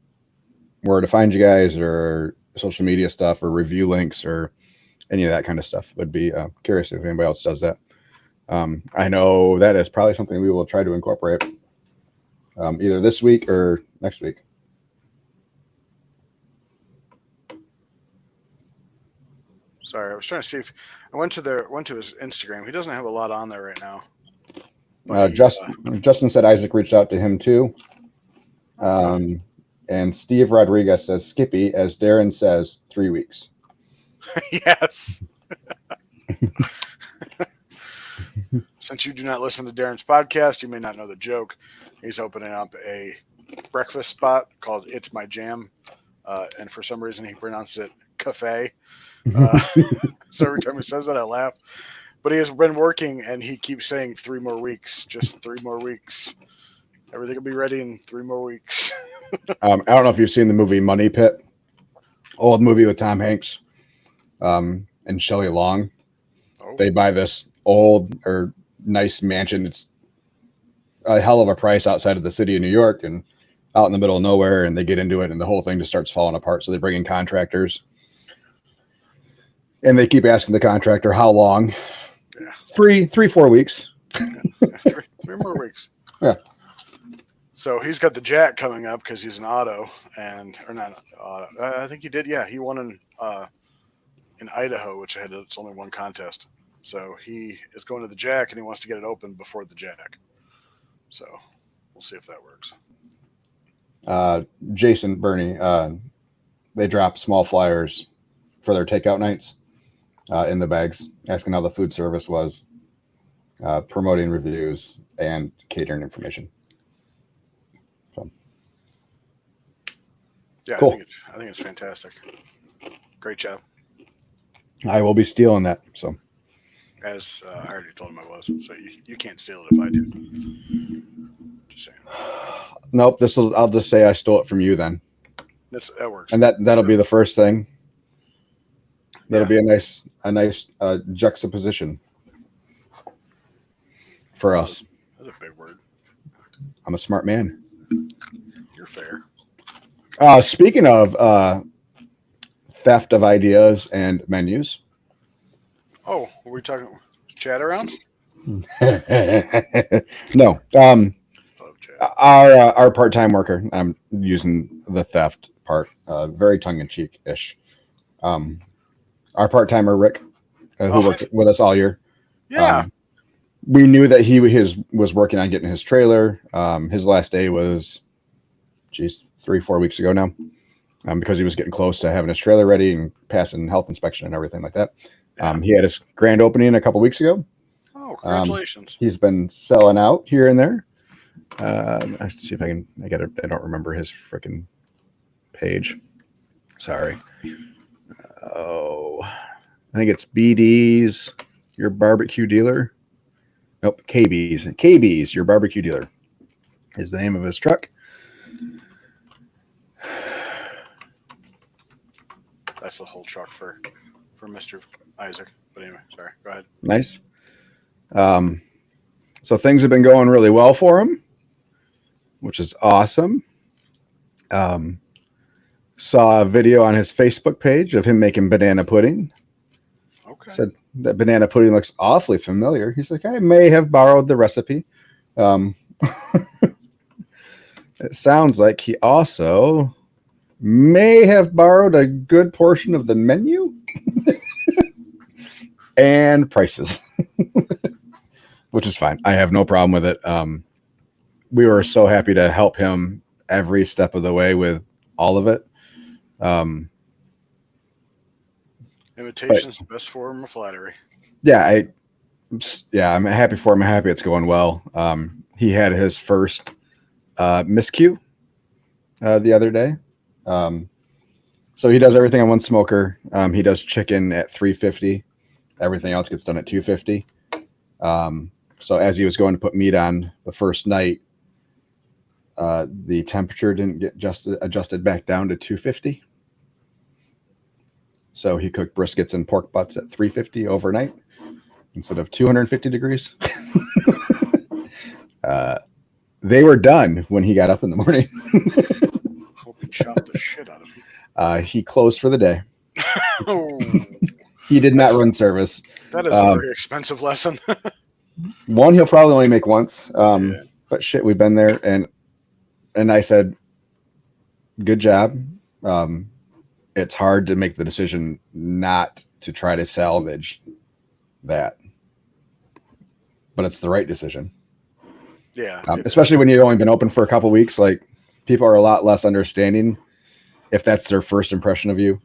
where to find you guys, or social media stuff, or review links, or any of that kind of stuff. Would be curious if anybody else does that. I know that is probably something we will try to incorporate either this week or next week. Sorry, I was trying to see if I went to his Instagram. He doesn't have a lot on there right now. Justin said Isaac reached out to him too. And Steve Rodriguez says Skippy, as Darren says, 3 weeks. Yes. Since you do not listen to Darren's podcast, you may not know the joke. He's opening up a breakfast spot called It's My Jam. And for some reason, he pronounces it cafe. So every time he says that, I laugh. But he has been working, and he keeps saying 3 more weeks, just 3 more weeks. Everything will be ready in 3 more weeks. I don't know if you've seen the movie Money Pit, old movie with Tom Hanks and Shelley Long. Oh. They buy this old or nice mansion. It's a hell of a price outside of the city of New York and out in the middle of nowhere, and they get into it, and the whole thing just starts falling apart. So they bring in contractors, and they keep asking the contractor how long. Yeah. 4 weeks. Yeah, 3 more weeks. Yeah. So he's got the jack coming up because he's an auto, or not auto. I think he did. Yeah, he won in Idaho, which it's only one contest. So he is going to the jack, and he wants to get it open before the jack. So we'll see if that works. Jason, Bernie, they drop small flyers for their takeout nights in the bags, asking how the food service was, promoting reviews, and catering information. So, yeah, cool. I think it's fantastic. Great job. I will be stealing that. So, as I already told him I was, so you can't steal it if I do. Just saying. Nope. I'll just say I stole it from you then. That works. And that'll be the first thing. That'll be a nice juxtaposition for us. That's a big word. I'm a smart man. You're fair. Speaking of theft of ideas and menus. Oh, were we talking chat around? No. Our part-time worker. I'm using the theft part very tongue-in-cheek-ish. Our part-timer Rick, who worked with us all year. Yeah. We knew that he was working on getting his trailer. His last day was, 3-4 weeks ago now, because he was getting close to having his trailer ready and passing health inspection and everything like that. He had his grand opening a couple weeks ago. Oh, congratulations! He's been selling out here and there. Let's see if I don't remember his freaking page. Sorry. Oh, I think it's BD's, your barbecue dealer. Nope, KB's, your barbecue dealer is the name of his truck. That's the whole truck for Mr. Isaac. But anyway, sorry. Go ahead. Nice. So things have been going really well for him, which is awesome. Saw a video on his Facebook page of him making banana pudding. Okay. Said that banana pudding looks awfully familiar. He's like, I may have borrowed the recipe. It sounds like he also may have borrowed a good portion of the menu and prices, which is fine. I have no problem with it. We were so happy to help him every step of the way with all of it. Imitation's the best form of flattery. Yeah, I'm happy for him. I'm happy it's going well. He had his first miscue the other day. So he does everything on one smoker. He does chicken at 350. Everything else gets done at 250. So as he was going to put meat on the first night, the temperature didn't get adjusted back down to 250. So he cooked briskets and pork butts at 350 overnight instead of 250 degrees. They were done when he got up in the morning. Hope he chopped the shit out of you. He closed for the day. Oh, He did not run service. that is a very expensive lesson. One, he'll probably only make once. But shit, we've been there, and I said, good job. It's hard to make the decision not to try to salvage that, but it's the right decision. Yeah. Especially when you've only been open for a couple weeks. Like, people are a lot less understanding if that's their first impression of you,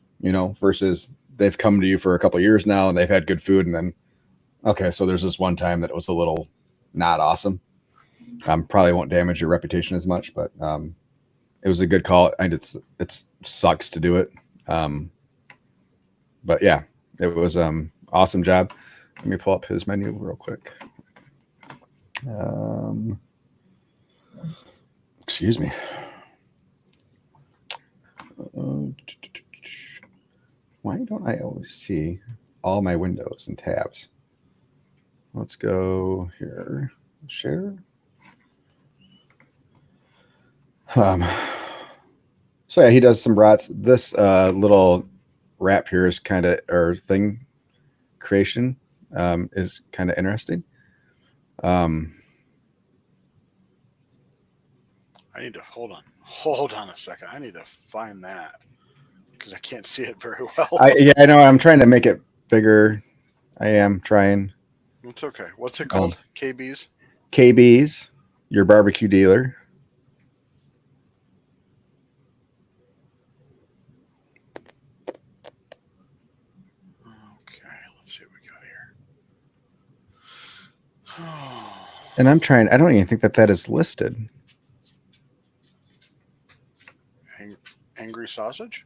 versus they've come to you for a couple of years now and they've had good food, and then, okay, so there's this one time that it was a little not awesome. Probably won't damage your reputation as much, but it was a good call, and it sucks to do it. But yeah, it was awesome job. Let me pull up his menu real quick. Excuse me. Why don't I always see all my windows and tabs? Let's go here. Share. So yeah, he does some brats. This little wrap here is kind of, or thing creation is kind of interesting. I need to hold on a second. I need to find that because I can't see it very well. I know. I'm trying to make it bigger. I am trying. It's okay. What's it called? KB's? KB's, your barbecue dealer. Okay, let's see what we got here. And I'm trying. I don't even think that is listed. Angry sausage?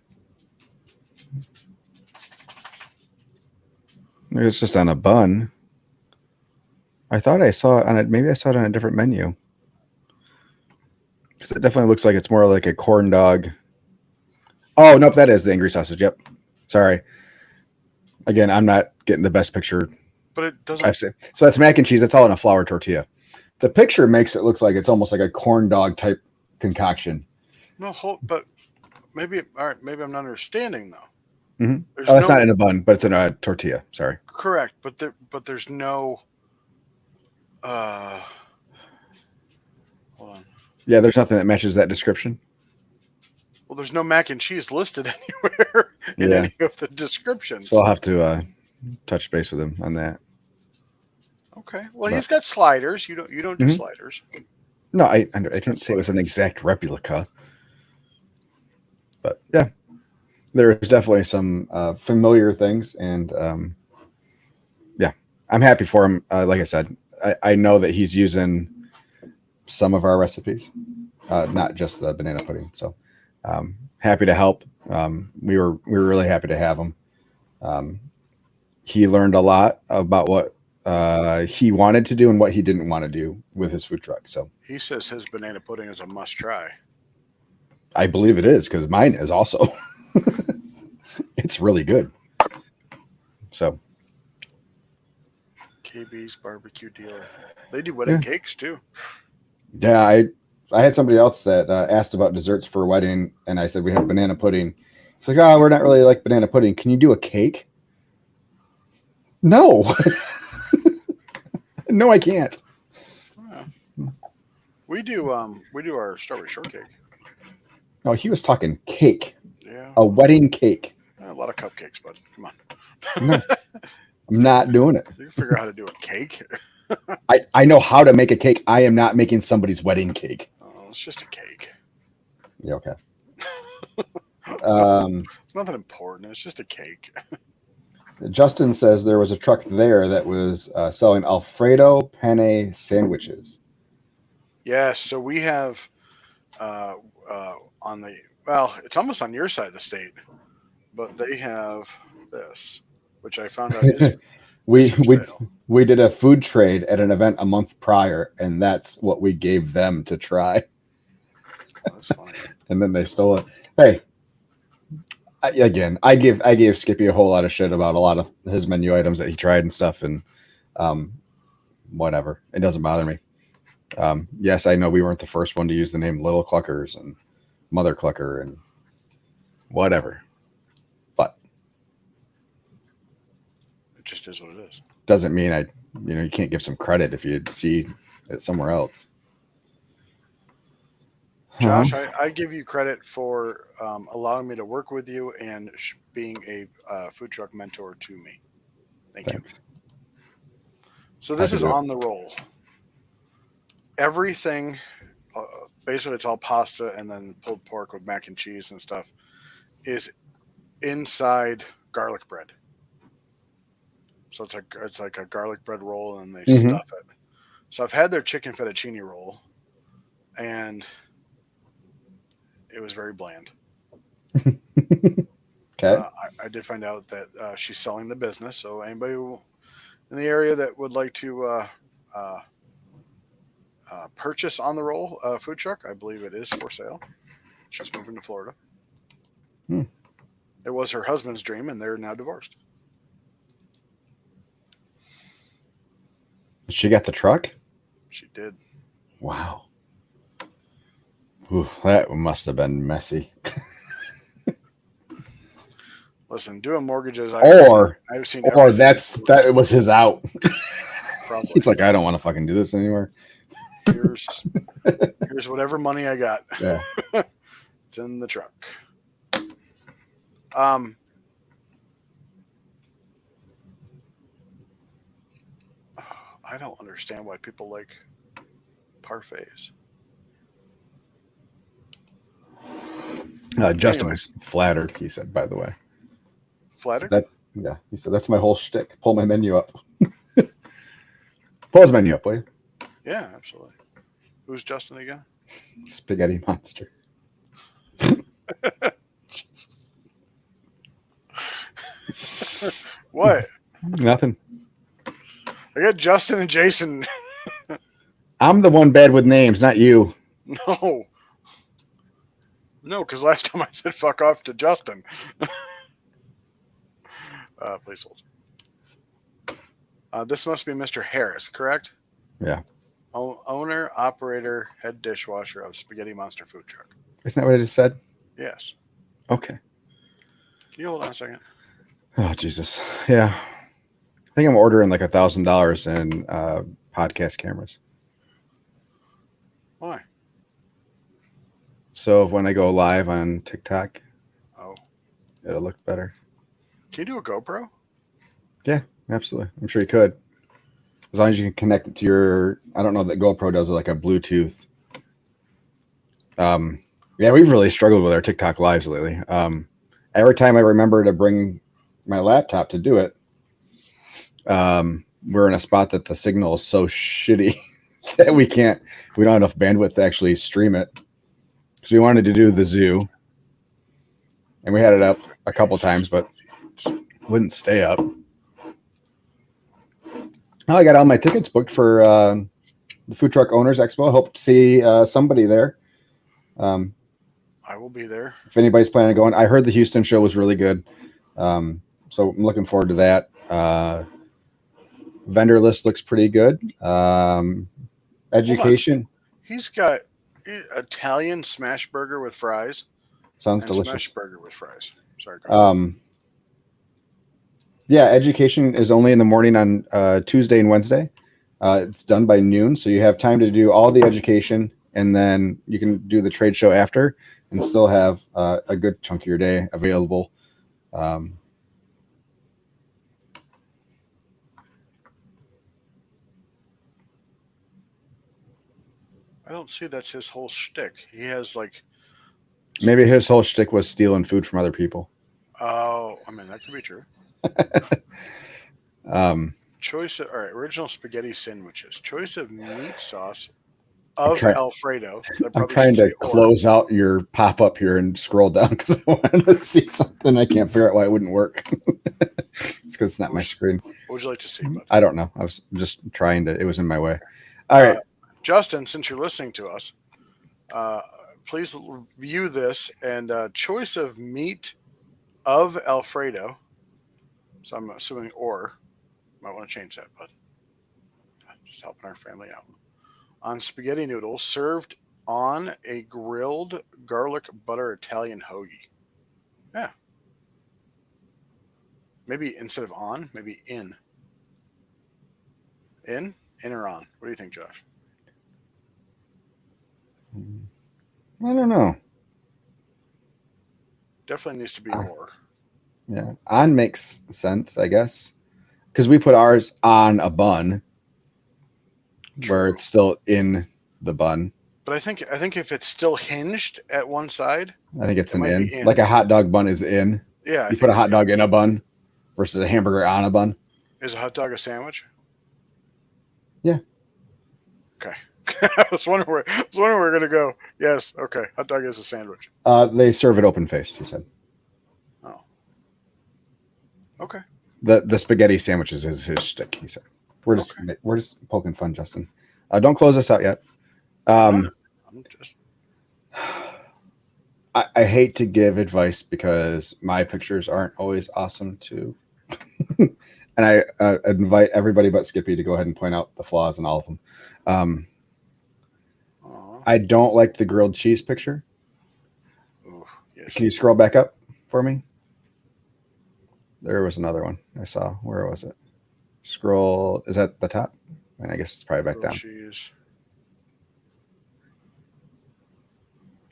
It's just on a bun. I thought I saw it on it. Maybe I saw it on a different menu. Because it definitely looks like it's more like a corn dog. Oh, nope. That is the angry sausage. Yep. Sorry. Again, I'm not getting the best picture. But it doesn't. So that's mac and cheese. It's all in a flour tortilla. The picture makes it look like it's almost like a corn dog type concoction. No, but maybe, all right, maybe I'm not understanding though. Mm-hmm. Oh, it's not in a bun, but it's in a tortilla. Sorry. Correct, but there's no. Hold on. Yeah, there's nothing that matches that description. Well, there's no mac and cheese listed anywhere in any of the descriptions. So I'll have to touch base with him on that. Okay. Well, he's got sliders. You don't do sliders. No, I didn't say it was an exact replica. But yeah, there's definitely some familiar things, and yeah, I'm happy for him. Like I said, I know that he's using some of our recipes, not just the banana pudding. So happy to help. We were really happy to have him. He learned a lot about what he wanted to do and what he didn't want to do with his food truck. So he says his banana pudding is a must try. I believe it is, because mine is also. It's really good. So KB's barbecue dealer. They do wedding cakes too. Yeah, I had somebody else that asked about desserts for a wedding, and I said we have banana pudding. It's like, oh, we're not really like banana pudding. Can you do a cake? No. No, I can't. We do our strawberry shortcake. No, he was talking cake. Yeah. A wedding cake. A lot of cupcakes, but come on. No, I'm not doing it. You can figure out how to do a cake. I know how to make a cake. I am not making somebody's wedding cake. Oh, it's just a cake. Yeah, okay. It's nothing important. It's just a cake. Justin says there was a truck there that was selling Alfredo penne sandwiches. Yes, so we have on the, well, it's almost on your side of the state, but they have this, which I found out is we did a food trade at an event a month prior, and that's what we gave them to try. Oh, that's funny. And then they stole it. Hey, I gave Skippy a whole lot of shit about a lot of his menu items that he tried and stuff, and whatever. It doesn't bother me. Yes, I know we weren't the first one to use the name Little Cluckers and Mother Clucker and whatever, but it just is what it is. Doesn't mean you can't give some credit if you see it somewhere else. Josh, I give you credit for allowing me to work with you and being a food truck mentor to me. Thanks. You. So this is on the roll. Everything, basically it's all pasta and then pulled pork with mac and cheese and stuff, is inside garlic bread. So it's like a garlic bread roll and they stuff it. So I've had their chicken fettuccine roll, and it was very bland. Okay. I did find out that she's selling the business. So anybody who in the area that would like to purchase on the roll food truck, I believe it is for sale. She's moving to Florida. It was her husband's dream, and they're now divorced. She got the truck? She did. Wow. Ooh, that must have been messy. Listen, doing mortgages, Or that was his out. Probably. He's like, I don't want to fucking do this anymore. Here's whatever money I got. Yeah. It's in the truck. I don't understand why people like parfaits. Justin was flattered, he said, by the way. Flattered? Yeah, he said, that's my whole shtick. Pull my menu up. Pull his menu up, will you? Yeah, absolutely. Who's Justin again? Spaghetti Monster. What? Nothing. I got Justin and Jason. I'm the one bad with names, not you. No, because last time I said fuck off to Justin. Please hold. This must be Mr. Harris, correct? Yeah. Owner, operator, head dishwasher of Spaghetti Monster Food Truck. Isn't that what I just said? Yes. Okay. Can you hold on a second? Oh, Jesus. Yeah. I think I'm ordering like $1,000 in podcast cameras. Why? So when I go live on TikTok, it'll look better. Can you do a GoPro? Yeah, absolutely. I'm sure you could. As long as you can connect it to your, I don't know that GoPro does like a Bluetooth. Yeah, we've really struggled with our TikTok lives lately. Every time I remember to bring my laptop to do it, we're in a spot that the signal is so shitty that we don't have enough bandwidth to actually stream it. So we wanted to do the zoo, and we had it up a couple times, but wouldn't stay up. Oh, I got all my tickets booked for the Food Truck Owners Expo. Hope to see somebody there. I will be there. If anybody's planning on going, I heard the Houston show was really good. So I'm looking forward to that. Vendor list looks pretty good. Education. He's got Italian smash burger with fries. Sounds and delicious. Smash burger with fries. Sorry. Yeah, education is only in the morning on Tuesday and Wednesday. It's done by noon, so you have time to do all the education, and then you can do the trade show after and still have a good chunk of your day available. I don't see that's his whole shtick. He has like... Maybe his whole shtick was stealing food from other people. Oh, I mean, that could be true. Choice of, all right, original spaghetti sandwiches. Choice of meat sauce of Alfredo. I'm trying to close out your pop-up here and scroll down because I wanted to see something. I can't figure out why it wouldn't work. It's because it's not my screen. What would you like to see, bud? I don't know. I was just trying to. It was in my way. All right. Justin, since you're listening to us, please view this and choice of meat of Alfredo. So I'm assuming might want to change that, bud. Just helping our family out. On spaghetti noodles served on a grilled garlic butter Italian hoagie. Yeah. Maybe instead of on, maybe in. In or on? What do you think, Josh? I don't know. Definitely needs to be or. Yeah. On makes sense, I guess. Because we put ours on a bun. True. Where it's still in the bun. But I think if it's still hinged at one side, I think it's an in. Like a hot dog bun is in. Yeah. You put a hot dog in a bun versus a hamburger on a bun. Is a hot dog a sandwich? Yeah. Okay. I was wondering where we're gonna go. Yes. Okay. Hot dog is a sandwich. They serve it open faced, he said. Oh. Okay. The spaghetti sandwiches is his shtick. He said, "We're just poking fun, Justin. Don't close us out yet." I'm just I hate to give advice because my pictures aren't always awesome too, and I invite everybody but Skippy to go ahead and point out the flaws in all of them. I don't like the grilled cheese picture. Ooh, yes. Can you scroll back up for me? There was another one I saw. Where was it? Scroll. Is that the top? And I guess it's probably back down. Cheese.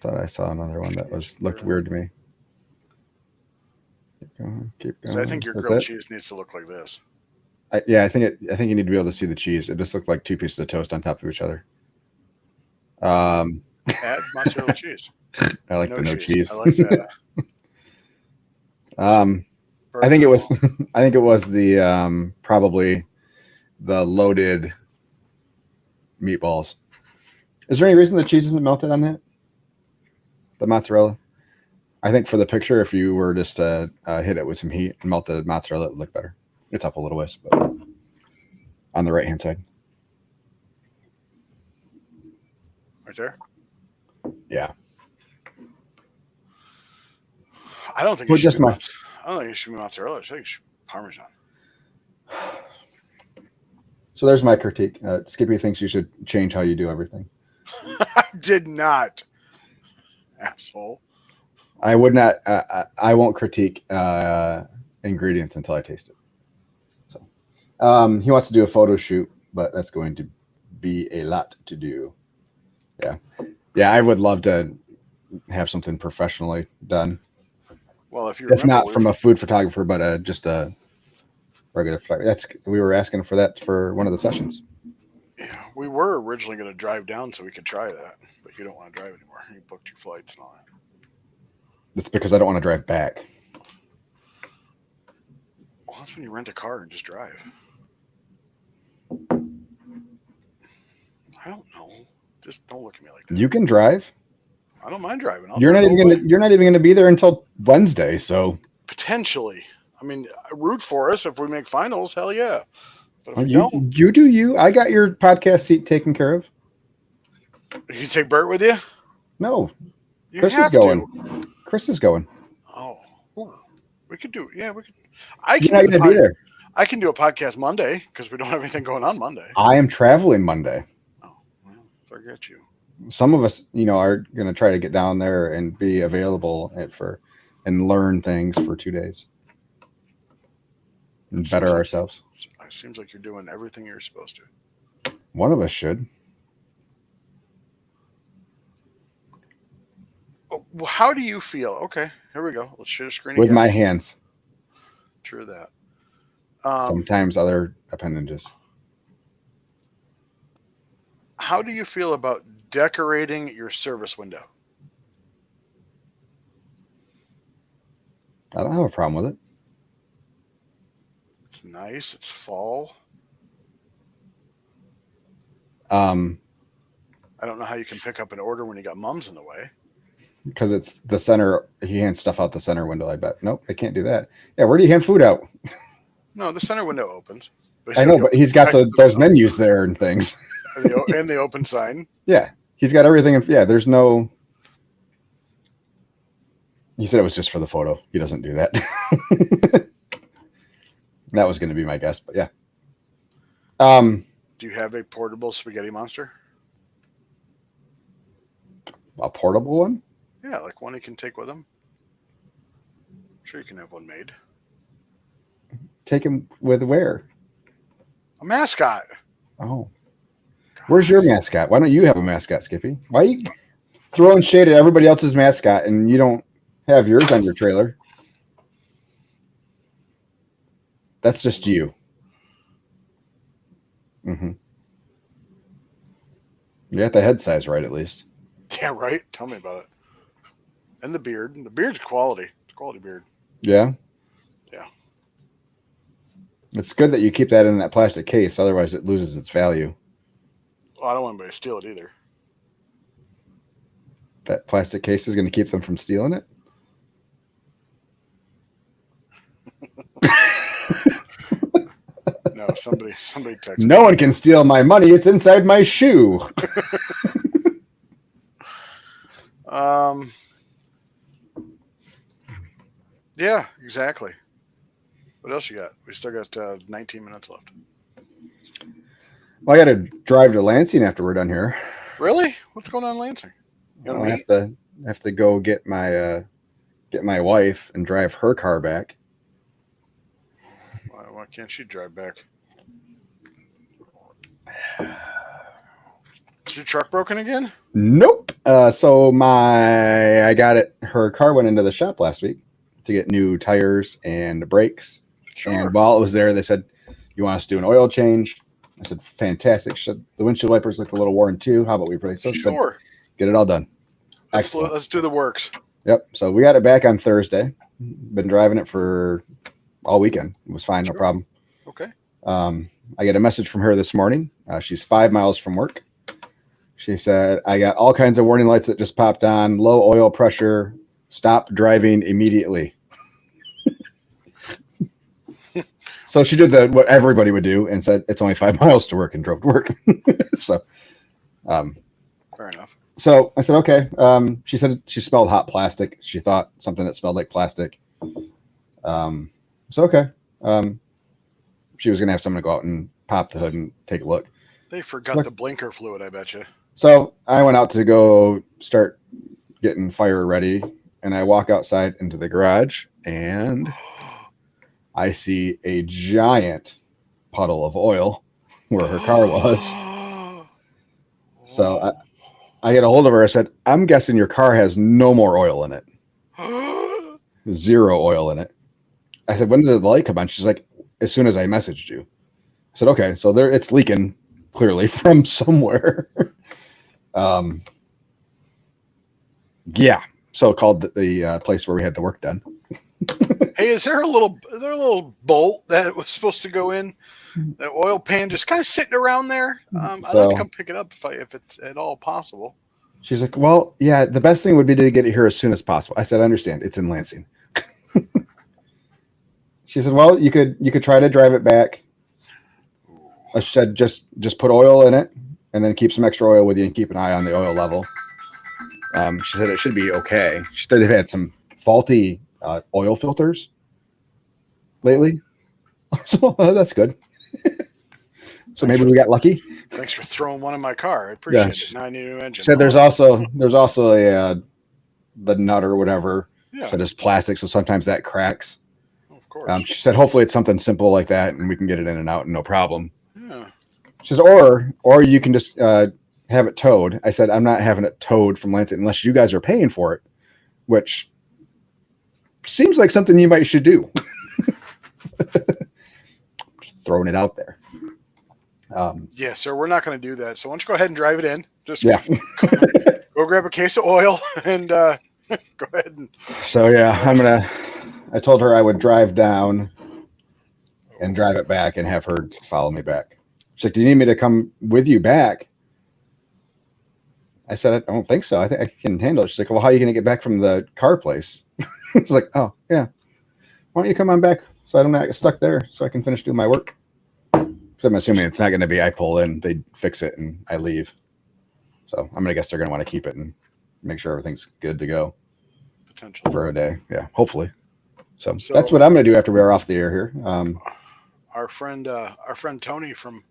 Thought I saw another one that looked weird to me. Keep going. So I think your grilled cheese needs to look like this. I think you need to be able to see the cheese. It just looked like two pieces of toast on top of each other. Add mozzarella cheese. I like the no cheese. I like that. I think it was. I think it was the probably the loaded meatballs. Is there any reason the cheese isn't melted on that? The mozzarella. I think for the picture, if you were just to hit it with some heat and melt the mozzarella, it would look better. It's up a little ways, but on the right hand side. Right there. Yeah. I don't think Well, it should just be my. I don't think it should be mozzarella. I think it should be Parmesan. So there's my critique. Skippy thinks you should change how you do everything. I did not, asshole. I would not. I won't critique ingredients until I taste it. So he wants to do a photo shoot, but that's going to be a lot to do. Yeah. I would love to have something professionally done. Well, if not from a food photographer, but just a regular photographer. We were asking for that for one of the sessions. Yeah, we were originally going to drive down so we could try that, but you don't want to drive anymore. You booked your flights and all that. That's because I don't want to drive back. Well, that's when you rent a car and just drive. I don't know. Just don't look at me like that. You can drive. I don't mind driving. You're not even gonna be there until Wednesday, so potentially. I mean, root for us if we make finals. Hell yeah. But if you do you. I got your podcast seat taken care of. You take Bert with you? No, Chris is going. Chris is going. Oh, we could do. Yeah, we could. You're not gonna be there. I can do a podcast Monday because we don't have anything going on Monday. I am traveling Monday. Oh, well, forget you. Some of us, are going to try to get down there and be available and learn things for 2 days and better ourselves. It seems like you're doing everything you're supposed to. One of us should. Oh, well, how do you feel? Okay, here we go. Let's share a screen with again. my hands. True that. Sometimes other appendages. How do you feel about decorating your service window? I don't have a problem with it. It's nice. It's fall. I don't know how you can pick up an order when you got mums in the way. Because it's the center. He hands stuff out the center window, I bet. Nope, I can't do that. Yeah, where do you hand food out? No, the center window opens. I know, but he's got those menus there and things. And the open sign. Yeah, he's got everything. There's no. He said it was just for the photo. He doesn't do that. That was going to be my guess, but yeah. Do you have a portable spaghetti monster? A portable one? Yeah, like one you can take with him. I'm sure you can have one made. Take him with where? A mascot. Oh. Where's your mascot? Why don't you have a mascot, Skippy? Why are you throwing shade at everybody else's mascot and you don't have yours on your trailer? That's just you. Mm-hmm. You got the head size right, at least. Yeah, right? Tell me about it. And the beard. The beard's quality. It's a quality beard. Yeah? Yeah. It's good that you keep that in that plastic case. Otherwise, it loses its value. Well, I don't want anybody to steal it either. That plastic case is going to keep them from stealing it? No, somebody texted No one can steal my money. It's inside my shoe. Yeah, exactly. What else you got? We still got 19 minutes left. Well, I got to drive to Lansing after we're done here. Really? What's going on in Lansing? I have to go get my wife and drive her car back. Why can't she drive back? Is your truck broken again? Nope. So I got it. Her car went into the shop last week to get new tires and brakes. Sure. And while it was there, they said, "You want us to do an oil change?" I said, "Fantastic." She said, "The windshield wipers look a little worn too. How about we replace those?" Sure. Said, get it all done. Excellent. Let's do the works. Yep. So we got it back on Thursday. Been driving it for all weekend. It was fine. Sure. No problem. Okay. I get a message from her this morning. She's 5 miles from work. She said, "I got all kinds of warning lights that just popped on. Low oil pressure. Stop driving immediately." So she did what everybody would do and said, "It's only 5 miles to work," and drove to work. So, fair enough. So I said, "Okay." She said she smelled hot plastic. She thought something that smelled like plastic. So okay. She was going to have someone go out and pop the hood and take a look. They forgot the blinker fluid, I bet you. So I went out to go start getting fire ready, and I walk outside into the garage, and I see a giant puddle of oil where her car was. So I get a hold of her. I said, "I'm guessing your car has no more oil in it." Zero oil in it. I said, "When did the light come on?" She's like, "As soon as I messaged you." I said, "Okay, so it's leaking clearly from somewhere." Yeah. So I called the place where we had the work done. Hey, is there a little bolt that was supposed to go in? That oil pan just kind of sitting around there. I'd like to come pick it up if it's at all possible. She's like, "Well, yeah, the best thing would be to get it here as soon as possible." I said, "I understand. It's in Lansing." She said, "Well, you could try to drive it back." I said, just put oil in it and then keep some extra oil with you and keep an eye on the oil level. She said it should be okay. She said they've had some faulty oil filters lately. So that's good. So maybe we got lucky. Thanks for throwing one in my car. I appreciate it. Now I need a new engine. Said there's also a the nut or whatever. Yeah. Said it's plastic, so sometimes that cracks. Of course. She said hopefully it's something simple like that and we can get it in and out and no problem. Yeah. She says, or you can just have it towed. I said, "I'm not having it towed from Lansing unless you guys are paying for it," which seems like something you should do. Just throwing it out there. Yeah, sir, we're not going to do that. So why don't you go ahead and drive it in? Just go grab a case of oil and go ahead and. So yeah, I told her I would drive down and drive it back and have her follow me back. She's like, "Do you need me to come with you back?" I said, "I don't think so. I think I can handle it." She's like, "Well, how are you going to get back from the car place?" I was like, "Oh, yeah. Why don't you come on back so I don't get stuck there so I can finish doing my work?" So I'm assuming it's not going to be I pull in, they fix it, and I leave. So I'm going to guess they're going to want to keep it and make sure everything's good to go. Potentially. For a day. Yeah, hopefully. So that's what I'm going to do after we're off the air here. Our friend Tony from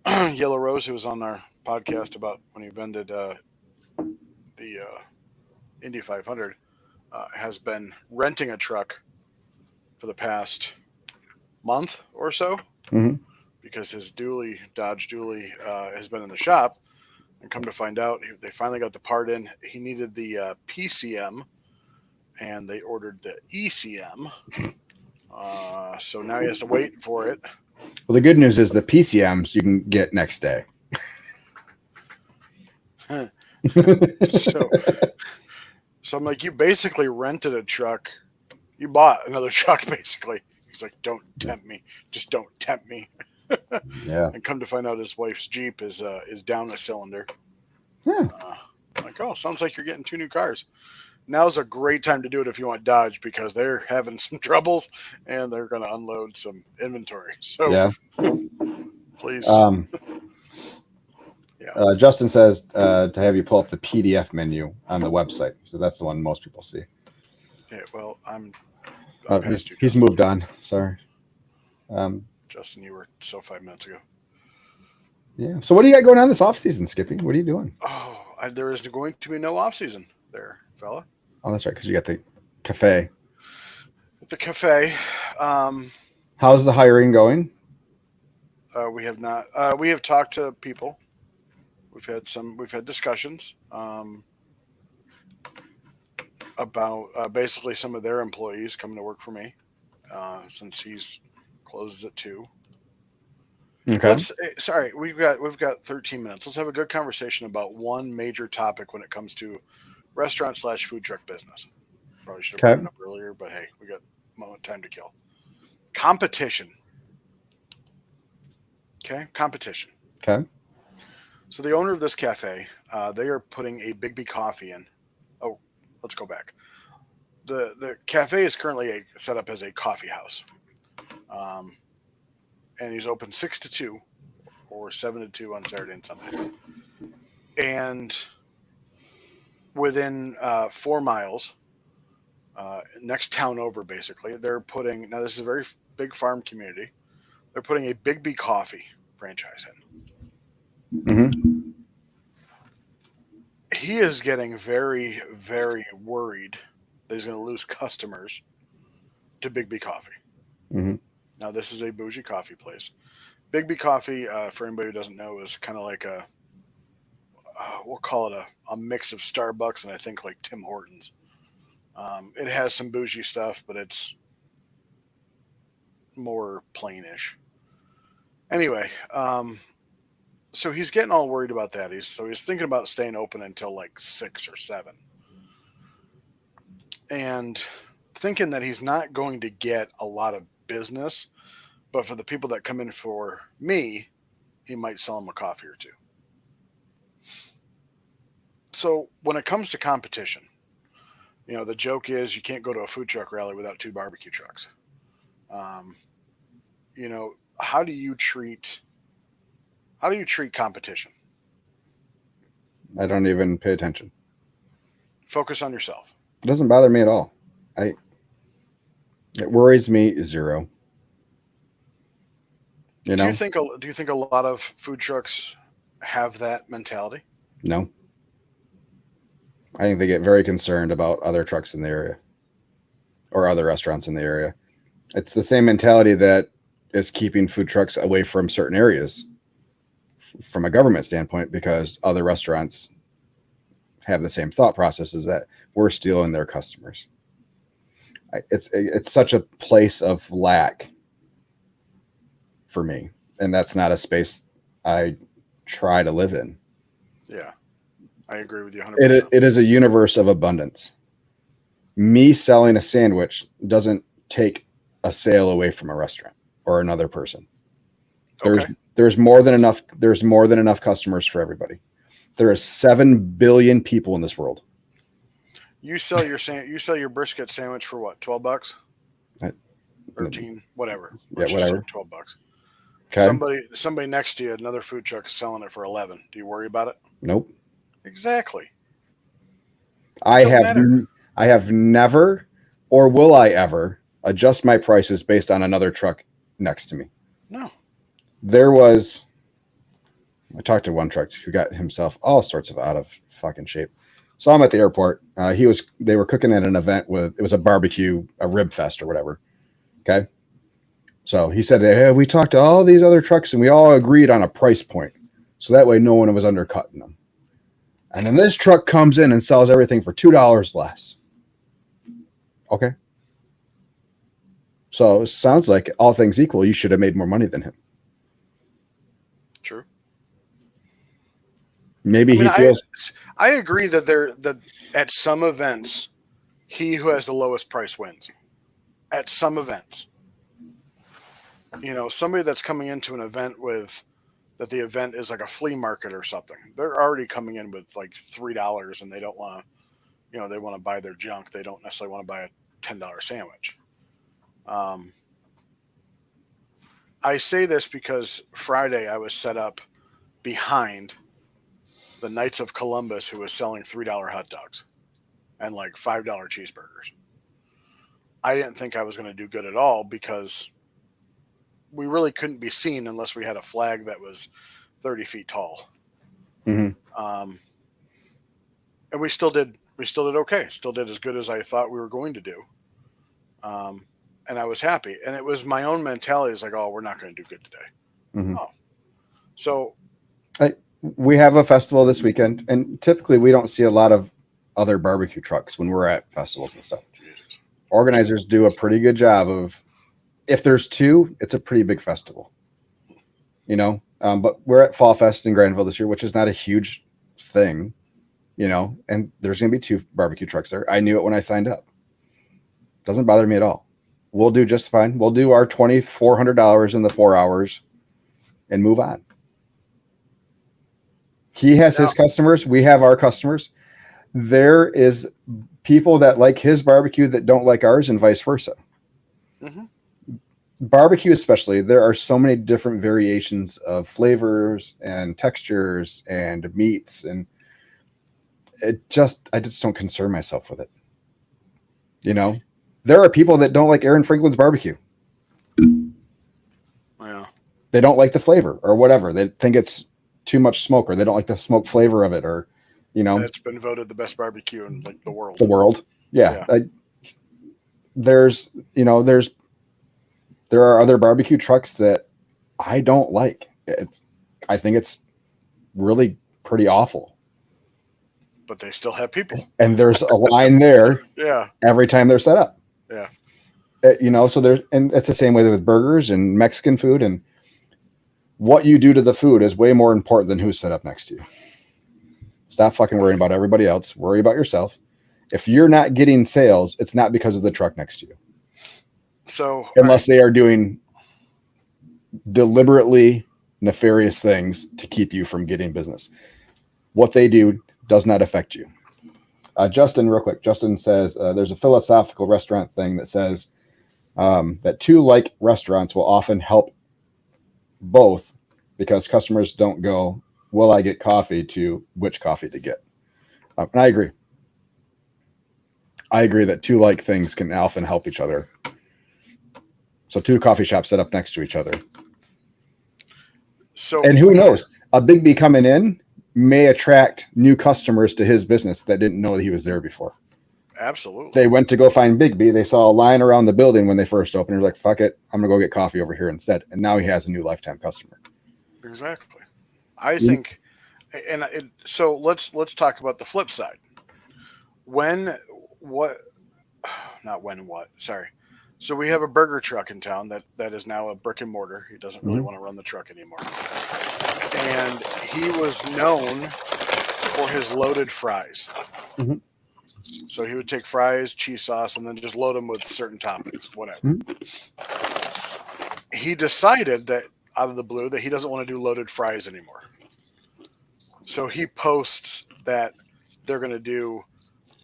Yellow Rose, who was on our podcast about when he vended the Indy 500, has been renting a truck for the past month or so. Mm-hmm. Because his Dodge Dually has been in the shop, and come to find out, they finally got the part in. He needed the PCM, and they ordered the ECM. So now he has to wait for it. Well, the good news is the PCMs you can get next day. So I'm like, you basically rented a truck. You bought another truck, basically. He's like, "Don't tempt me. Just don't tempt me." Yeah. And come to find out, his wife's Jeep is down a cylinder. Yeah. Like, oh, sounds like you're getting 2 new cars. now's a great time to do it if you want Dodge because they're having some troubles and they're going to unload some inventory. So Yeah. please. Justin says to have you pull up the PDF menu on the website. So that's the one most people see. Yeah, well, I'm He's, past you, he's moved on. Sorry. Justin, you were so 5 minutes ago. Yeah. So what do you got going on this off season, Skippy? What are you doing? Oh, there is going to be no off season there, fella. Oh, that's right, because you got the cafe. At the cafe. How's the hiring going? We have not. We have talked to people. We've had discussions about basically some of their employees coming to work for me since he's closes at 2. Okay. Sorry, we've got 13 minutes. Let's have a good conversation about one major topic when it comes to restaurant / food truck business. Probably should have brought it up earlier, but hey, we got a moment time to kill. Competition. Okay, competition. Okay. So the owner of this cafe, they are putting a Big B coffee in. Oh, let's go back. The cafe is currently set up as a coffee house, and he's open 6 to 2 or 7 to 2 on Saturday and Sunday. And within 4 miles, next town over, basically, they're putting. Now this is a very big farm community. They're putting a Big B coffee franchise in. Mm-hmm. He is getting very, very worried that he's going to lose customers to Big B Coffee. Mm-hmm. Now, this is a bougie coffee place. Big B Coffee, for anybody who doesn't know, is kind of like we'll call it a mix of Starbucks and I think like Tim Hortons. It has some bougie stuff, but it's more plainish. Anyway, so he's getting all worried about that. He's thinking about staying open until like 6 or 7. And thinking that he's not going to get a lot of business, but for the people that come in for me, he might sell them a coffee or 2. So when it comes to competition, the joke is you can't go to a food truck rally without 2 barbecue trucks. How do you treat competition? I don't even pay attention. Focus on yourself. It doesn't bother me at all. It worries me 0. Do you think a lot of food trucks have that mentality? No. I think they get very concerned about other trucks in the area or other restaurants in the area. It's the same mentality that is keeping food trucks away from certain areas from a government standpoint, because other restaurants have the same thought processes that we're stealing their customers. It's such a place of lack for me, and that's not a space I try to live in. Yeah, I agree with you 100%. It is a universe of abundance. Me selling a sandwich doesn't take a sale away from a restaurant or another person. There's more than enough. There's more than enough customers for everybody. There are 7 billion people in this world. You sell your brisket sandwich for what? $12? 13, whatever. Yeah, whatever. $12. Okay. Somebody next to you, another food truck is selling it for 11. Do you worry about it? Nope. Exactly. I have never, or will I ever, adjust my prices based on another truck next to me. No. I talked to one truck who got himself all sorts of out of fucking shape. Saw him at the airport. They were cooking at an event it was a barbecue, a rib fest or whatever. Okay. So he said, hey, we talked to all these other trucks and we all agreed on a price point. So that way no one was undercutting them. And then this truck comes in and sells everything for $2 less. Okay. So it sounds like all things equal, you should have made more money than him. True. Maybe he feels. I agree that at some events, he who has the lowest price wins. At some events, somebody that's coming into an event that the event is like a flea market or something, they're already coming in with like $3 and they don't want they want to buy their junk. They don't necessarily want to buy a $10 sandwich. I say this because Friday I was set up behind the Knights of Columbus, who was selling $3 hot dogs and like $5 cheeseburgers. I didn't think I was going to do good at all because we really couldn't be seen unless we had a flag that was 30 feet tall. Mhm. And we still did okay. Still did as good as I thought we were going to do. And I was happy. And it was my own mentality. It's like, oh, we're not going to do good today. Mhm. Oh. So we have a festival this weekend, and typically we don't see a lot of other barbecue trucks when we're at festivals and stuff. Organizers do a pretty good job of, if there's two, it's a pretty big festival, but we're at Fall Fest in Granville this year, which is not a huge thing, and there's going to be 2 barbecue trucks there. I knew it when I signed up. Doesn't bother me at all. We'll do just fine. We'll do our $2,400 in the 4 hours and move on. He has his customers. We have our customers. There is people that like his barbecue that don't like ours, and vice versa. Mm-hmm. Barbecue, especially, there are so many different variations of flavors and textures and meats, and I just don't concern myself with it. There are people that don't like Aaron Franklin's barbecue. Yeah. They don't like the flavor or whatever. They think it's too much smoke, or they don't like the smoke flavor of it, or it's been voted the best barbecue in like the world. Yeah. There are other barbecue trucks that I don't like. I think it's really pretty awful. But they still have people. And there's a line there. Yeah. Every time they're set up. Yeah. So and it's the same way with burgers and Mexican food, and what you do to the food is way more important than who's set up next to you. Stop fucking worrying about everybody else. Worry about yourself. If you're not getting sales, it's not because of the truck next to you. So unless they are doing deliberately nefarious things to keep you from getting business, what they do does not affect you. Justin, real quick. Justin says there's a philosophical restaurant thing that says that 2 like restaurants will often help both, because customers don't go, will I get coffee, to which coffee to get. And I agree. I agree that 2 like things can often help each other. So 2 coffee shops set up next to each other. And who knows? A Big B coming in may attract new customers to his business that didn't know that he was there before. Absolutely. They went to go find Big B. They saw a line around the building when they first opened. They're like, fuck it, I'm going to go get coffee over here instead. And now he has a new lifetime customer. Exactly. I think, so let's talk about the flip side. Sorry. So we have a burger truck in town that is now a brick and mortar. He doesn't really want to run the truck anymore. And he was known for his loaded fries. Mm-hmm. So he would take fries, cheese sauce, and then just load them with certain toppings, whatever. Mm-hmm. He decided that out of the blue that he doesn't want to do loaded fries anymore. So he posts that they're going to do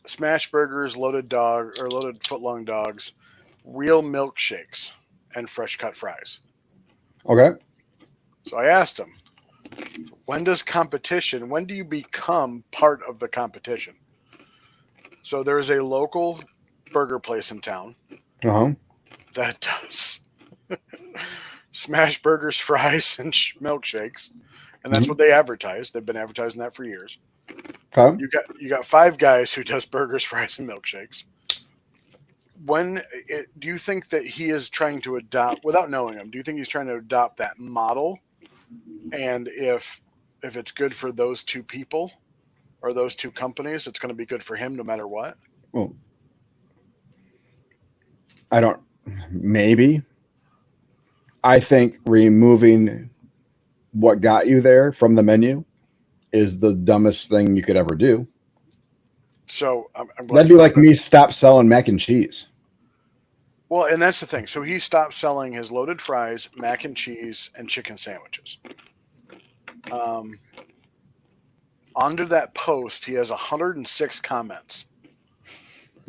smash burgers, loaded footlong dogs, real milkshakes, and fresh cut fries. Okay. So I asked him, when do you become part of the competition? So there is a local burger place in town that does smash burgers, fries, and milkshakes, and that's what they advertise. They've been advertising that for years. Okay. You got 5 guys who does burgers, fries, and milkshakes. Do you think that he is trying to adopt, without knowing him, do you think he's trying to adopt that model? And if it's good for those 2 people or those 2 companies, it's going to be good for him no matter what? Well, maybe. I think removing what got you there from the menu is the dumbest thing you could ever do. So that'd be like me stop selling mac and cheese. Well, and that's the thing. So he stopped selling his loaded fries, mac and cheese, and chicken sandwiches. Under that post, he has 106 comments.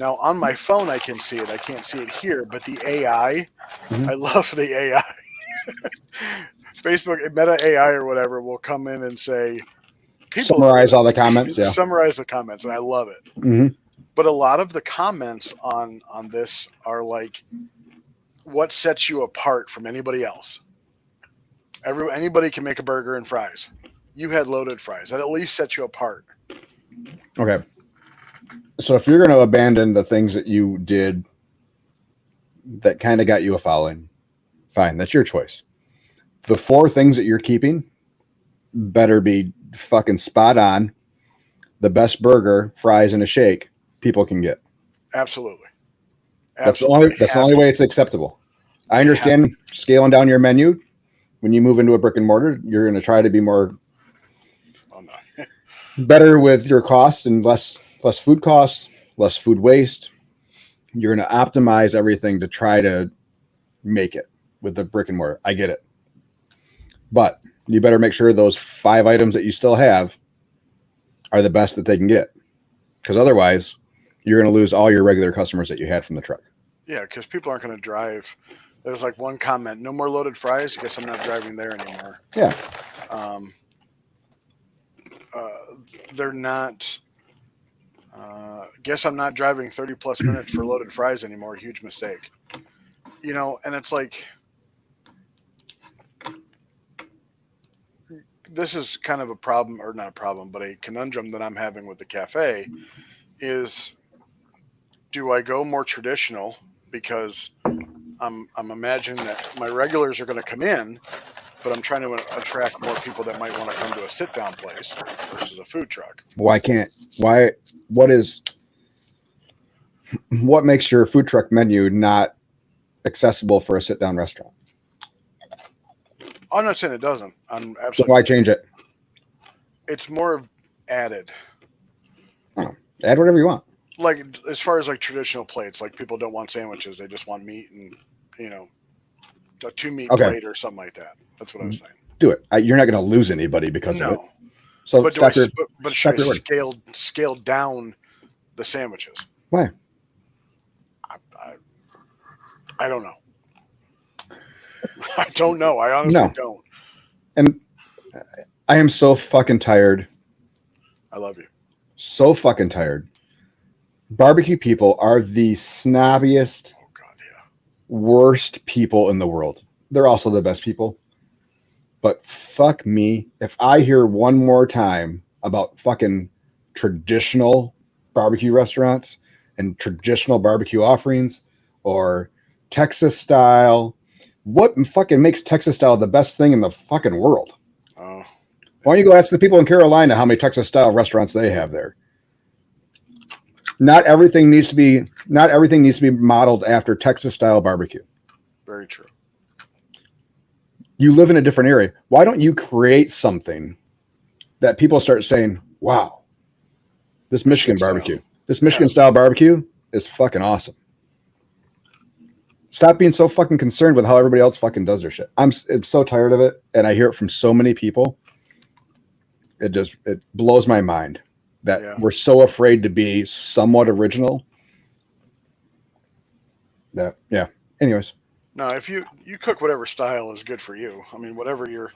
Now on my phone, I can see it. I can't see it here, but the AI, I love the AI. Facebook, Meta AI or whatever, will come in and say, Summarize all the comments. Yeah. Summarize the comments, and I love it. Mm-hmm. But a lot of the comments on this are like, what sets you apart from anybody else? Anybody can make a burger and fries. You had loaded fries. That at least sets you apart. Okay. So if you're going to abandon the things that you did that kind of got you a following, fine, that's your choice. The 4 things that you're keeping better be fucking spot on. The best burger, fries, and a shake people can get. Absolutely. That's the only way it's acceptable. I understand scaling down your menu. When you move into a brick and mortar, you're going to try to be more better with your costs and less food costs, less food waste. You're going to optimize everything to try to make it with the brick and mortar. I get it. But you better make sure those 5 items that you still have are the best that they can get. Because otherwise, you're going to lose all your regular customers that you had from the truck. Yeah, because people aren't going to drive. There's like one comment, no more loaded fries. I guess I'm not driving there anymore. Yeah. They're not. Guess I'm not driving 30 plus minutes for loaded fries anymore. Huge mistake. And it's like, this is kind of a problem, or not a problem, but a conundrum that I'm having with the cafe is, do I go more traditional because I'm imagining that my regulars are going to come in, but I'm trying to attract more people that might want to come to a sit-down place versus a food truck. What makes your food truck menu not accessible for a sit-down restaurant? I'm not saying it doesn't. I'm absolutely. So why change it? It's more added. Oh, add whatever you want. Like, as far as like traditional plates, like people don't want sandwiches. They just want meat and, a 2-meat plate or something like that. That's what I was saying. Do it. You're not going to lose anybody because of it. So but should I scale down the sandwiches? Why? I don't know. I don't know. I honestly don't. And I am so fucking tired. I love you. So fucking tired. Barbecue people are the snobbiest, worst people in the world. They're also the best people. But fuck me, if I hear one more time about fucking traditional barbecue restaurants and traditional barbecue offerings or Texas style, what fucking makes Texas style the best thing in the fucking world? Oh. Why don't you go ask the people in Carolina how many Texas style restaurants they have there? Not everything needs to be modeled after Texas style barbecue. Very true. You live in a different area. Why don't you create something that people start saying, wow, this Michigan barbecue, this Michigan style barbecue is fucking awesome. Stop being so fucking concerned with how everybody else fucking does their shit. I'm so tired of it. And I hear it from so many people. It blows my mind that we're so afraid to be somewhat original. Anyways. No, if you cook whatever style is good for you. I mean, whatever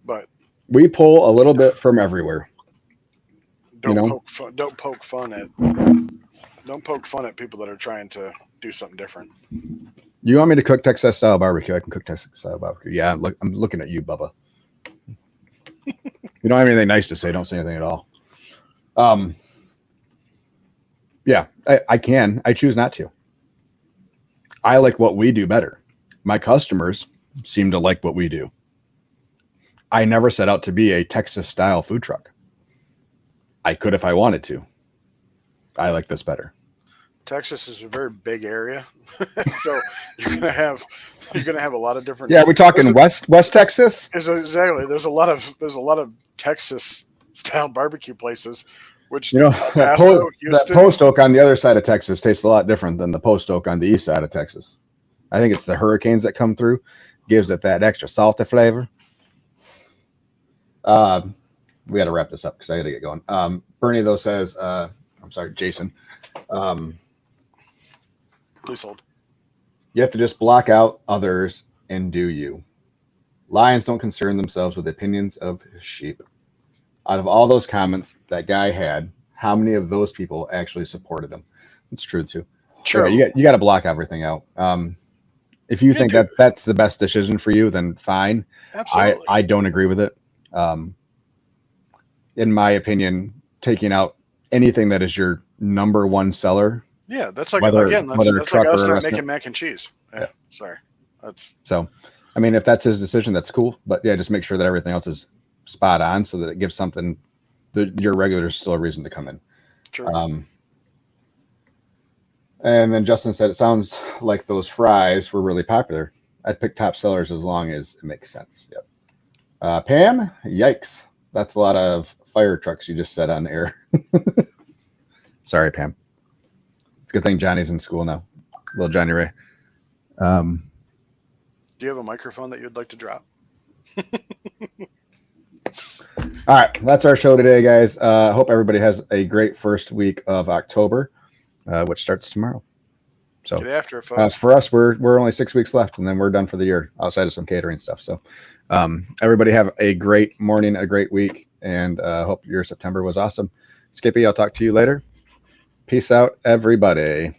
but we pull a little bit from everywhere. Don't poke fun at people that are trying to do something different. You want me to cook Texas style barbecue? I can cook Texas style barbecue. Yeah, I'm looking at you, Bubba. You don't have anything nice to say. Don't say anything at all. Yeah, I can. I choose not to. I like what we do better. My customers seem to like what we do. I never set out to be a Texas style food truck. I could if I wanted to. I like this better. Texas is a very big area, so you're gonna have a lot of different. Yeah, we're talking West Texas. Exactly. There's a lot of Texas style barbecue places, which that post oak on the other side of Texas tastes a lot different than the post oak on the east side of Texas. I think it's the hurricanes that come through, gives it that extra salty flavor. We got to wrap this up because I got to get going. Bernie though says, I'm sorry, Jason. Please hold. You have to just block out others and do you. Lions don't concern themselves with the opinions of his sheep. Out of all those comments that guy had, how many of those people actually supported him? It's true too. True. Yeah, you got to block everything out. If you think that that's the best decision for you, then fine. Absolutely. I don't agree with it. In my opinion, taking out anything that is your number one seller. Yeah, that's like, whether again, that's like us not making mac and cheese. Yeah. Sorry. That's so. I mean, if that's his decision, that's cool. But yeah, just make sure that everything else is spot on so that it gives something your regulars still a reason to come in. true. And then Justin said, it sounds like those fries were really popular. I'd pick top sellers as long as it makes sense. Yep. Pam, yikes. That's a lot of fire trucks you just said on air. Sorry, Pam. It's a good thing Johnny's in school now. Little Johnny Ray. Do you have a microphone that you'd like to drop? All right. That's our show today, guys. I hope everybody has a great first week of October. Which starts tomorrow. So get after it, folks. For us, we're only 6 weeks left, and then we're done for the year outside of some catering stuff. So everybody have a great morning, a great week, and hope your September was awesome. Skippy, I'll talk to you later. Peace out, everybody.